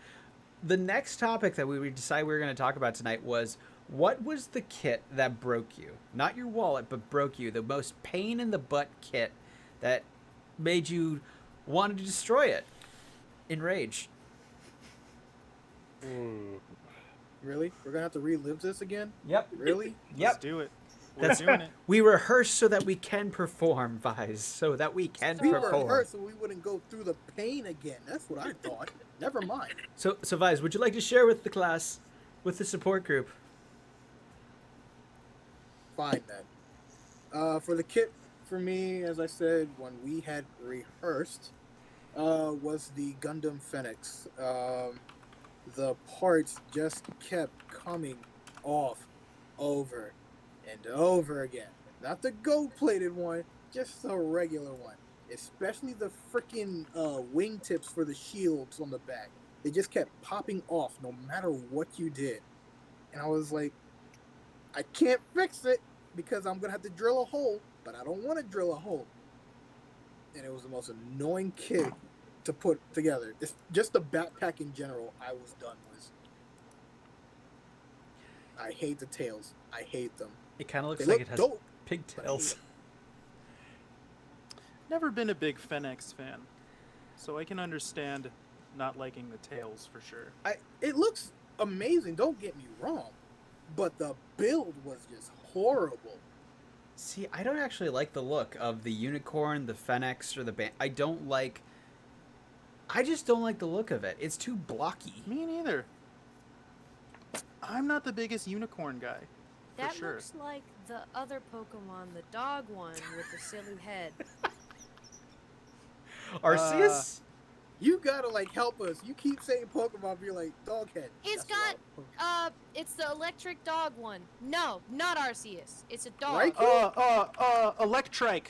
the next topic that we decided we were going to talk about tonight was, what was the kit that broke you? Not your wallet, but broke you. The most pain in the butt kit that made you want to destroy it in rage. Really? We're gonna have to relive this again? Yep. Really? Let's do it. We're doing it. We rehearse so that we can perform, Vise. So that we can We perform. rehearsed so we wouldn't go through the pain again. That's what I thought. Never mind. So Vise, would you like to share with the class, with the support group? Fine then. For the kit, for me, as I said, when we had rehearsed, was the Gundam Phoenix. The parts just kept coming off over and over again. Not the gold-plated one, just the regular one. Especially the freaking wingtips for the shields on the back. They just kept popping off no matter what you did. And I was like, I can't fix it because I'm going to have to drill a hole, but I don't want to drill a hole. And it was the most annoying kit to put together. It's just the backpack in general, I was done with. I hate the tails. I hate them. It kind of looks They like look it has dope. pigtails. Never been a big Fennex fan, so I can understand not liking the tails for sure. It looks amazing. Don't get me wrong, but the build was just horrible. See, I don't actually like the look of the unicorn, the Fennex, or the band. I just don't like the look of it. It's too blocky. Me neither. I'm not the biggest unicorn guy. That for sure. looks like the other Pokemon, the dog one with the silly head. Arceus? You gotta like help us. You keep saying Pokemon, be like Doghead. It's That's a lot of Pokemon. It's the electric dog one. No, not Arceus. It's a dog. Right? Electrike.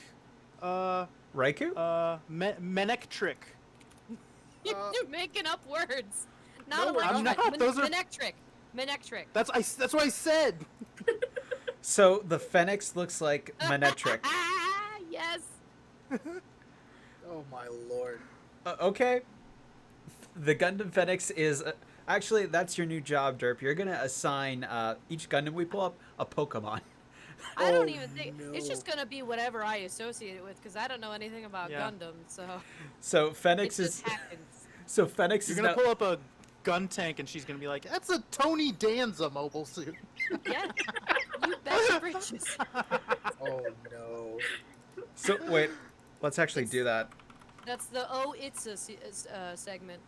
Raikou? Menectric. You're making up words. No, Not we're electric. not. Those are- Manectric. Manectric. That's what I said. So the Fennex looks like Manectric. Yes. Oh my lord. Okay. The Gundam Fennex is... actually, that's your new job, Derp. You're going to assign each Gundam we pull up a Pokemon. I don't Oh, even think no. it's just gonna be whatever I associate it with because I don't know anything about Yeah. Gundam, so So it Fennex just is... happens. So Fennex You're is gonna now... pull up a gun tank and she's gonna be like, "That's a Tony Danza mobile suit." Yeah, you bet your britches. Oh no. So, wait. Let's actually do that. That's the it's a segment.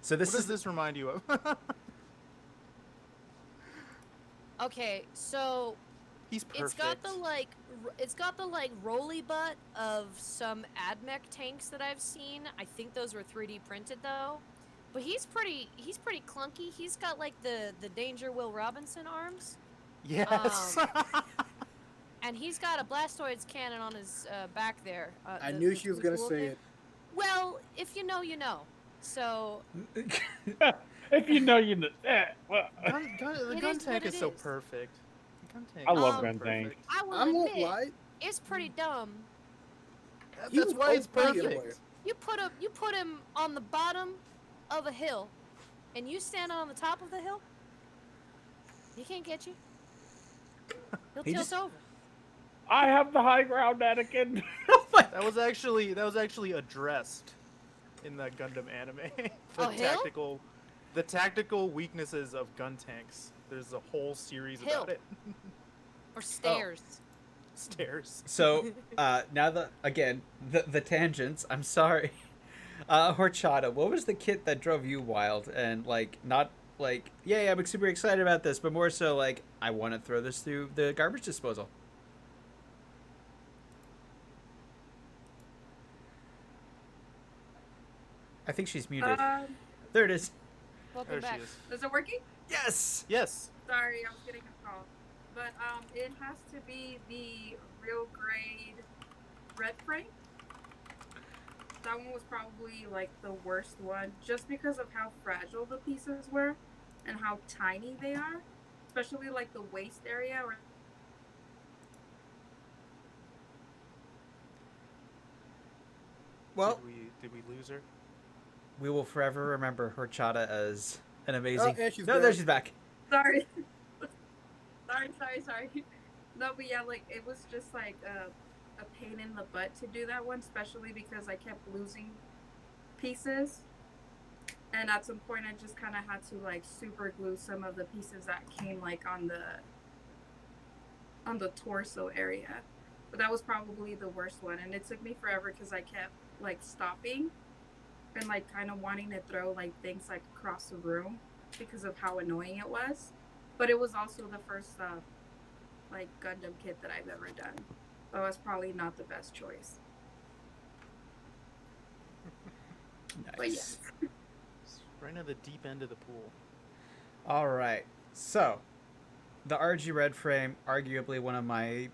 So What this does is... this remind you of? Okay, so He's perfect. it's got the roly butt of some AdMech tanks that I've seen. I think those were 3D printed though. But he's pretty clunky. He's got like the Danger Will Robinson arms. Yes. And he's got a Blastoise cannon on his back there. I the- knew the she was blue gonna cool say thing. it. Well, if you know, you know. So If you know, you know. Well, the It gun is tank what is it so is. perfect. The gun tank I is love so gun perfect. tank. I will I won't admit, lie. it's pretty dumb. He That's was why it's OP in a perfect. way. You put him on the bottom of a hill, and you stand on the top of the hill. He can't get you. He'll He tilt just- over. I have the high ground, Anakin. That was actually addressed in the Gundam anime. Oh, Hill? The tactical weaknesses of gun tanks. There's a whole series Hill. about it. Or stairs. Stairs. So, now that, again, the tangents, I'm sorry. Horchata, what was the kit that drove you wild? And, like, not, like, yay, I'm super excited about this, but more so, like, I want to throw this through the garbage disposal. I think she's muted. There it is. Welcome There back. she is. Is it working? Yes! Yes. Sorry, I was getting a call. But it has to be the real grade red frame. That one was probably like the worst one, just because of how fragile the pieces were and how tiny they are, especially like the waist area. Or Well, did we lose her? we will forever remember Horchata as an amazing... Oh, and she's no, there back. she's back. sorry, sorry. No, but yeah, like it was just like a pain in the butt to do that one, especially because I kept losing pieces. And at some point, I just kind of had to like super glue some of the pieces that came like on the torso area. But that was probably the worst one, and it took me forever because I kept like stopping and like kind of wanting to throw like things like across the room because of how annoying it was. But it was also the first like Gundam kit that I've ever done, so it's probably not the best choice. But yes. Right into the deep end of the pool. All right. So, the RG Red Frame, arguably one of my...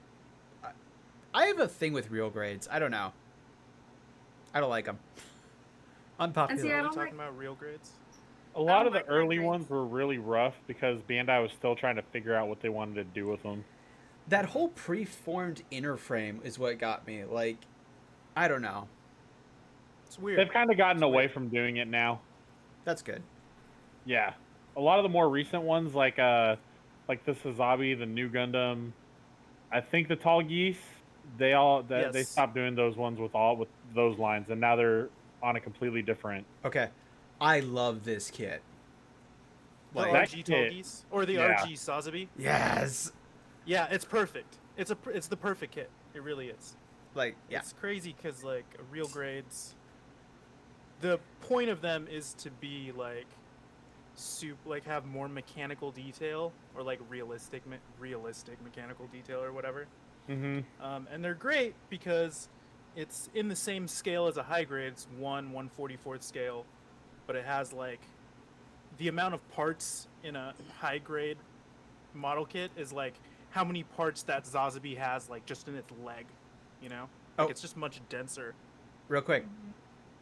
I have a thing with real grades. I don't know. I don't like them. Unpopular. And see, I Are we don't talking like- about real grades? A lot don't of the like early hydrates. ones were really rough because Bandai was still trying to figure out what they wanted to do with them. That whole preformed inner frame is what got me. Like, I don't know. It's weird. They've kind of gotten It's away weird. from doing it now. That's good. Yeah. A lot of the more recent ones, like like the Sazabi, the new Gundam. I think the Tall Geese. They Yes. stopped doing those ones with those lines, and now they're on a completely different. Okay, I love this kit. The Like, that RG kit- Tolgis or the yeah. RG Sazabi. yes, Yeah, it's perfect. It's the perfect kit. It really is. like yeah, It's crazy because like real grades. The point of them is to be like, like have more mechanical detail or like realistic mechanical detail or whatever. Mm-hmm. And they're great because it's in the same scale as a high grade. It's 1/144th scale, but it has like the amount of parts in a high grade model kit is like how many parts that Zazabi has like just in its leg, you know? Like Oh. it's just much denser. real quick,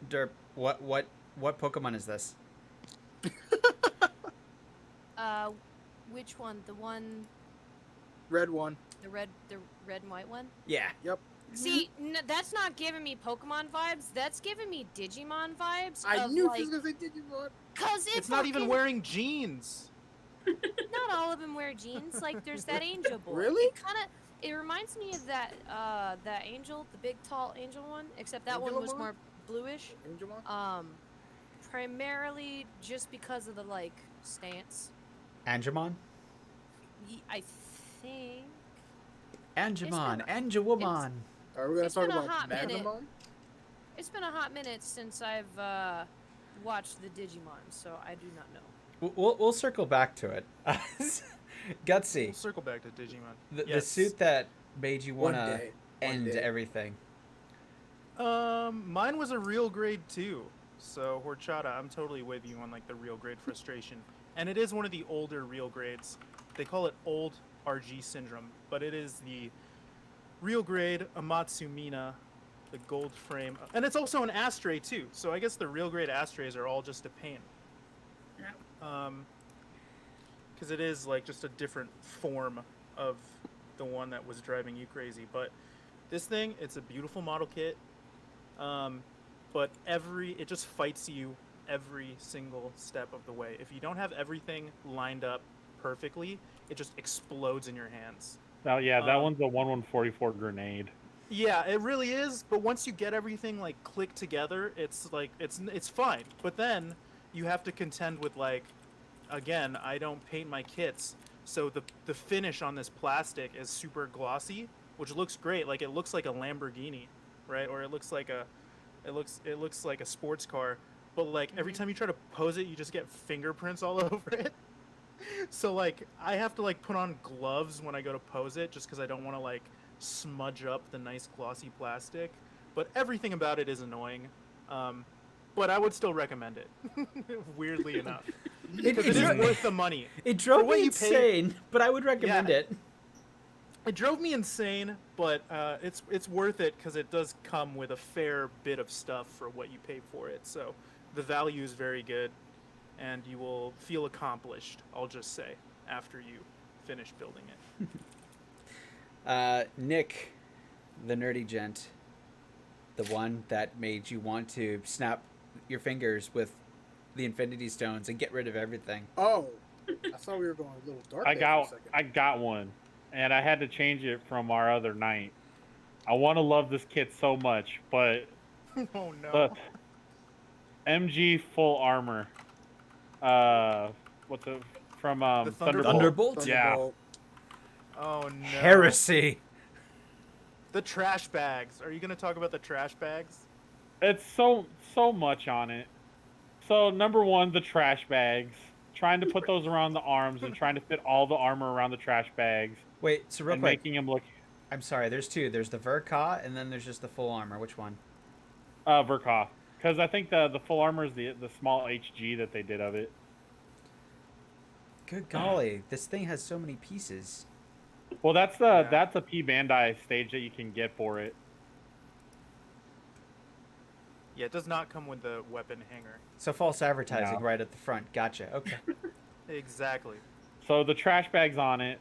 Derp, what Pokemon is this? Which one? The one, Red one. the red and white one? Yeah, See, that's not giving me Pokemon vibes. That's giving me Digimon vibes. I of, knew like, she was gonna say Digimon. Cause It's not even wearing jeans. Not all of them wear jeans. Like there's that angel boy. Really? It reminds me of that angel, the big tall angel one. Except that one was Angelomon? more bluish. Angelmon? Primarily just because of the like stance. Angemon, I think. Angemon, been- Angewoman. Are we gonna it's talk been a about hot minute. Magnamon? It's been a hot minute since I've watched the Digimon, so I do not know. We'll circle back to it. Gutsy, We'll circle back to Digimon. the Yes. suit that made you One wanna day. One end day. everything. Mine was a real grade too. So Horchata, I'm totally with you on like the real grade frustration. And it is one of the older real grades. They call it old RG syndrome, but it is the real grade Amatsu Mina, the gold frame. And it's also an Astray too. So I guess the real grade Astrays are all just a pain. Yeah. Because it is like just a different form of the one that was driving you crazy. But this thing, it's a beautiful model kit. But it just fights you every single step of the way. If you don't have everything lined up perfectly, it just explodes in your hands. Oh yeah, that Um, one's a 1/144 grenade. Yeah, it really is. But once you get everything like clicked together, it's like it's fine. But then you have to contend with like, again, I don't paint my kits, so the finish on this plastic is super glossy, which looks great. Like it looks like a Lamborghini, right? Or it looks like a sports car. But like every time you try to pose it, you just get fingerprints all over it. So like I have to like put on gloves when I go to pose it, just because I don't want to like smudge up the nice glossy plastic. But everything about it is annoying. But I would still recommend it. Weirdly enough, because it is worth the money. It drove For what me you pay- insane, but I would recommend Yeah. it. It drove me insane, but it's worth it because it does come with a fair bit of stuff for what you pay for it. So the value is very good, and you will feel accomplished. I'll just say after you finish building it. Nick, the nerdy gent, the one that made you want to snap your fingers with the Infinity Stones and get rid of everything. Oh, I thought we were going a little dark. I there got for a second. I got one, and I had to change it from our other night. I want to love this kit so much, but Oh no! the MG full armor. What's it from? The Thunderbolt? Thunderbolt? Yeah. Thunderbolt. Oh no! Heresy. The trash bags. Are you gonna talk about the trash bags? It's so much on it. So number one, the trash bags. Trying to put those around the arms and trying to fit all the armor around the trash bags Wait, so real and quick, making them look. I'm sorry, there's two. There's the Verka, and then there's just the full armor. Which one? Verkov. Because I think the full armor is the small HG that they did of it. Good golly, this thing has so many pieces. Well, that's Yeah. that's a P Bandai stage that you can get for it. Yeah, it does not come with the weapon hanger. So false advertising No. right at the front. Gotcha. Okay. Exactly. So the trash bags on it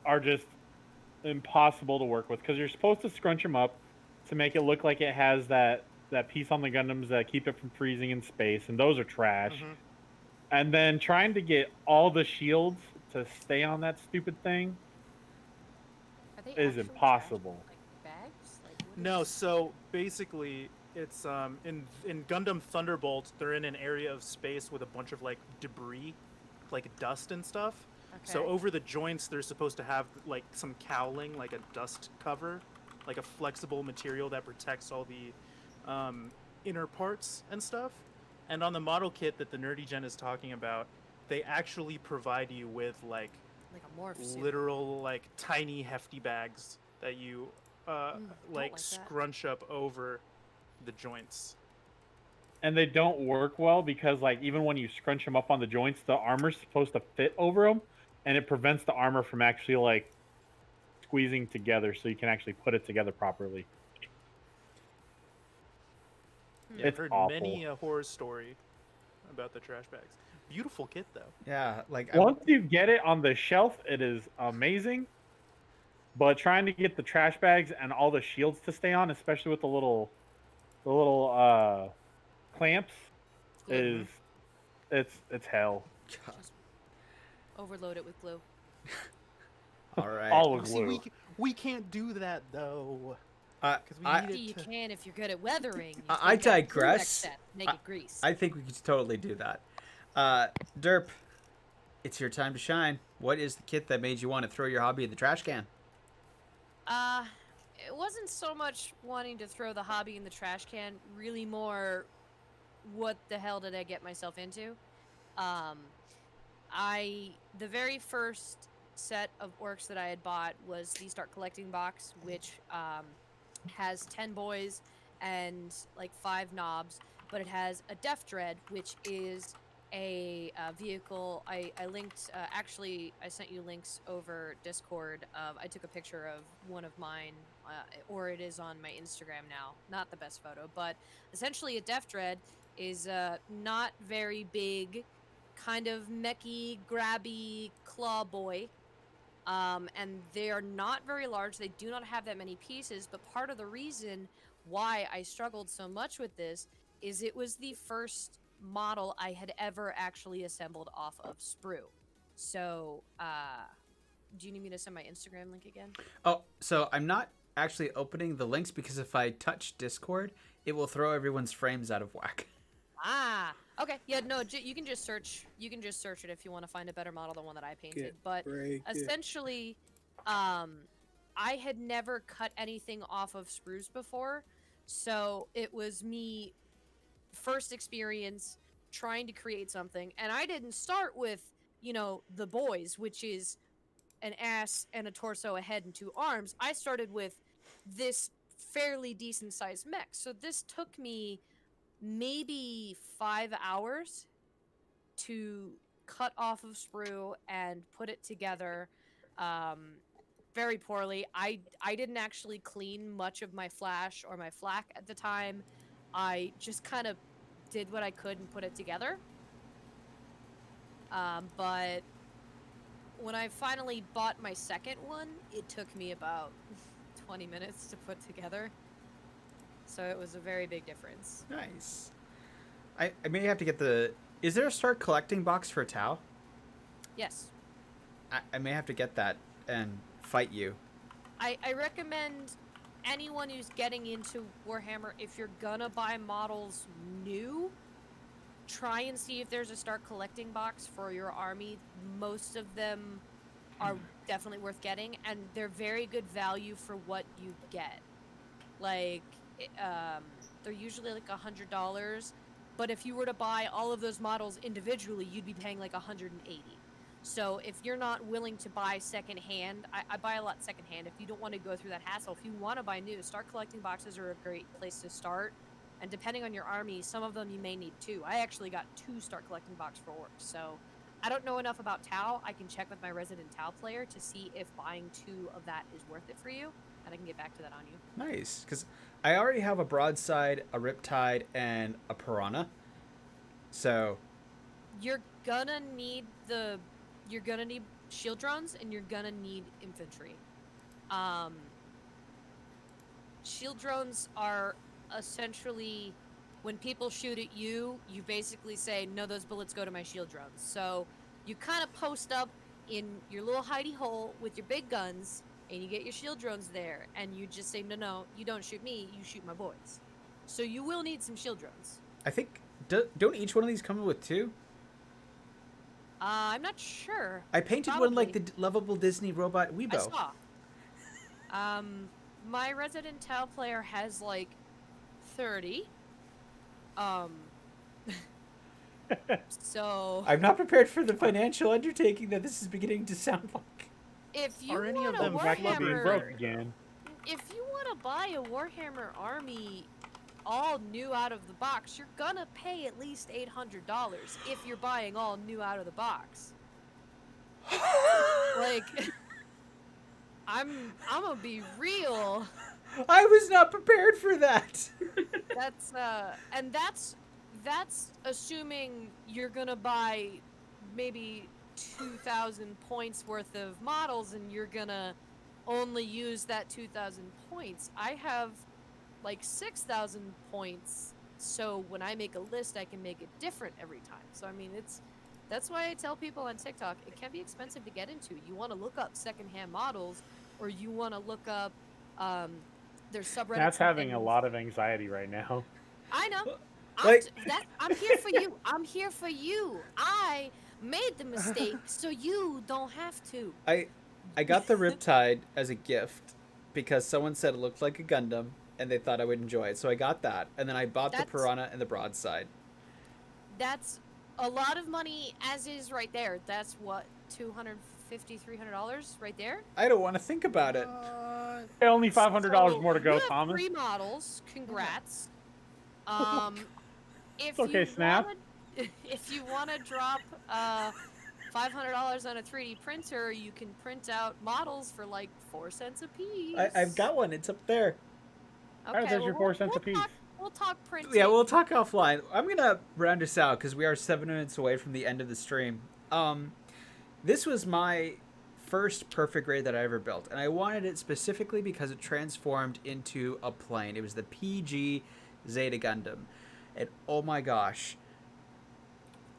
are just impossible to work with because you're supposed to scrunch them up to make it look like it has that piece on the Gundams that keep it from freezing in space, and those are trash. Mhm. And then trying to get all the shields to stay on that stupid thing Are they is actually impossible. trash, like bags? Like what No, is- so basically, it's in Gundam Thunderbolt, they're in an area of space with a bunch of like debris, like dust and stuff. So Okay. over the joints, they're supposed to have like some cowling, like a dust cover, like a flexible material that protects all the inner parts and stuff. And on the model kit that the Nerdy Gen is talking about, they actually provide you with like like a morph suit. literal like tiny hefty bags that you don't like that. scrunch up over the joints. And they don't work well because, like, even when you scrunch them up on the joints, the armor's supposed to fit over them, and it prevents the armor from actually like squeezing together, so you can actually put it together properly. Yeah, I've It's heard awful. many a horror story about the trash bags. Beautiful kit though. Yeah, like Once you get it on the shelf, it is amazing. But trying to get the trash bags and all the shields to stay on, especially with the little clamps, Glue. is it's hell. Just overload it with glue. all right. All Well, of see, glue. we can't do that though. Uh, 'Cause we I- need You it to... can if you're good at weathering. You I take out glue digress. excess, make it grease. I think we could totally do that. Derp, it's your time to shine. What is the kit that made you want to throw your hobby in the trash can? It wasn't so much wanting to throw the hobby in the trash can, really more what the hell did I get myself into? The very first set of orcs that I had bought was the Start Collecting box, which has 10 boys and like 5 knobs, but it has a Death Dread, which is a vehicle. I linked, actually, I sent you links over Discord. I took a picture of one of mine, or it is on my Instagram now. Not the best photo, but essentially a Death Dread is a not very big, kind of mechy, grabby claw boy. And they are not very large. They do not have that many pieces, but part of the reason why I struggled so much with this is it was the first model I had ever actually assembled off of Sprue. So, do you need me to send my Instagram link again? Oh, so I'm not actually opening the links because if I touch Discord, it will throw everyone's frames out of whack. Ah, okay. Yeah, no, you can just search. You can just search it if you want to find a better model than one that I painted. Get But break it. essentially, I had never cut anything off of sprues before, so it was me first experience trying to create something, and I didn't start with, the boys, which is an ass and a torso, a head, and 2 arms. I started with this fairly decent sized mech. So this took me maybe 5 hours to cut off of sprue and put it together very poorly. I didn't actually clean much of my flash or my flak at the time. I just kind of did what I could and put it together. But when I finally bought my second one, it took me about 20 minutes to put together. So it was a very big difference. Nice. I may have to get the... Is there a Start Collecting box for Tau? Yes. I may have to get that and fight you. I recommend anyone who's getting into Warhammer, if you're gonna buy models new, try and see if there's a Start Collecting box for your army. Most of them are definitely worth getting, and they're very good value for what you get. Like, they're usually like $100, but if you were to buy all of those models individually, you'd be paying like $180. So if you're not willing to buy secondhand, I buy a lot secondhand. If you don't want to go through that hassle, if you want to buy new, Start Collecting boxes are a great place to start. And depending on your army, some of them you may need 2. I actually got 2 Start Collecting box for orcs. So I don't know enough about Tau. I can check with my resident Tau player to see if buying 2 of that is worth it for you, and I can get back to that on you. Nice, because I already have a Broadside, a Riptide, and a Piranha. So, You're gonna need shield drones, and you're gonna need infantry. Shield drones are essentially, when people shoot at you, you basically say, no, those bullets go to my shield drones. So you kind of post up in your little hidey hole with your big guns, and you get your shield drones there, and you just say, no, you don't shoot me, you shoot my boys. So you will need some shield drones. I think don't each one of these come with 2? I'm not sure. I painted one like the Probably. lovable Disney robot I Weibo. saw. My Resident Evil player has like 30. So I'm not prepared for the financial undertaking that this is beginning to sound like. if you Are any of want a them Back to being Warhammer, broke again. if you want to buy a Warhammer army all new out of the box, you're gonna pay at least $800 if you're buying all new out of the box. Like, I'm gonna be real. I was not prepared for that. That's assuming you're gonna buy maybe 2,000 points worth of models and you're gonna only use that 2,000 points. I have like 6,000 points, so when I make a list, I can make it different every time. So I mean, that's why I tell people on TikTok it can be expensive to get into. You want to look up secondhand models, or you want to look up there's subreddits. That's and having a things. lot of anxiety right now. I know. Like- I'm here for you. I'm here for you. I made the mistake, so you don't have to. I got the Riptide as a gift because someone said it looked like a Gundam and they thought I would enjoy it. So I got that, and then I bought the That's- Piranha and the Broadside. That's a lot of money as is right there. That's what, $250, $300 right there? I don't want to think about it. Only $500 So, more to go, you have Thomas. 3 models. Congrats. If okay, you Snap. if you want to drop $500 on a 3D printer, you can print out models for like 4 cents a piece. I've got one. It's up there. Okay, Alright, there's your well, 4 cents a piece. We'll talk printing. Yeah, we'll talk offline. I'm gonna round us out because we are 7 minutes away from the end of the stream. This was my first perfect grade that I ever built, and I wanted it specifically because it transformed into a plane. It was the PG Zeta Gundam, and oh my gosh,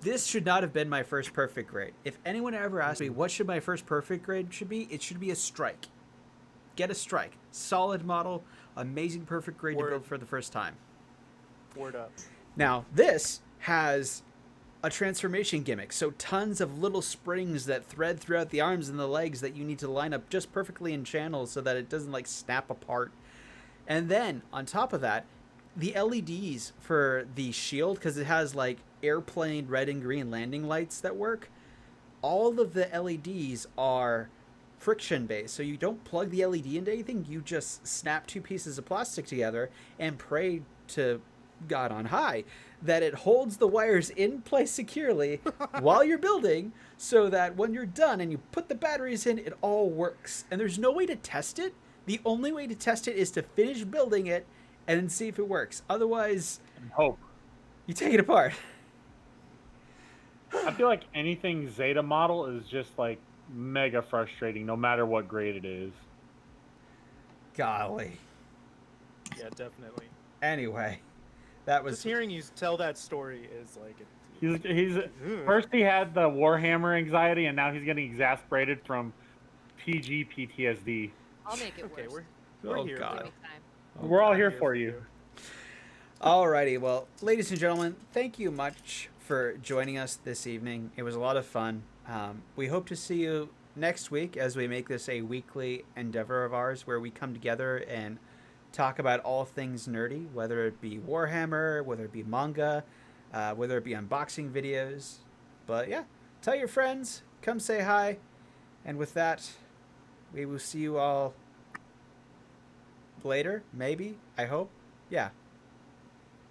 this should not have been my first perfect grade. If anyone ever asked me what should my first perfect grade should be, it should be a Strike. Get a Strike, solid model, amazing perfect grade to Word. build for the first time. Word up. Now, this has a transformation gimmick, so tons of little springs that thread throughout the arms and the legs that you need to line up just perfectly in channels so that it doesn't like snap apart. And then, on top of that, the LEDs for the shield, because it has like airplane red and green landing lights that work, all of the LEDs are friction based, so you don't plug the LED into anything, you just snap 2 pieces of plastic together and pray to God on high that it holds the wires in place securely while you're building, so that when you're done and you put the batteries in, it all works. And there's no way to test it. The only way to test it is to finish building it and then see if it works. Otherwise, And hope. you take it apart. I feel like anything Zeta model is just like mega frustrating, no matter what grade it is. Golly. Yeah, definitely. Anyway, that was Just hearing you tell that story is like. He's first he had the Warhammer anxiety, and now he's getting exasperated from PG PTSD. I'll make it Okay, worse. we're Oh, here. God. though. Next time. We're all I'm here for you. Alrighty, well, ladies and gentlemen, thank you much for joining us this evening. It was a lot of fun. We hope to see you next week as we make this a weekly endeavor of ours where we come together and talk about all things nerdy, whether it be Warhammer, whether it be manga, whether it be unboxing videos. But yeah, tell your friends, come say hi, and with that, we will see you all later, maybe, I hope. Yeah.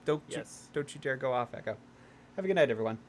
Don't Yes. you dare go off, Echo. Have a good night, everyone.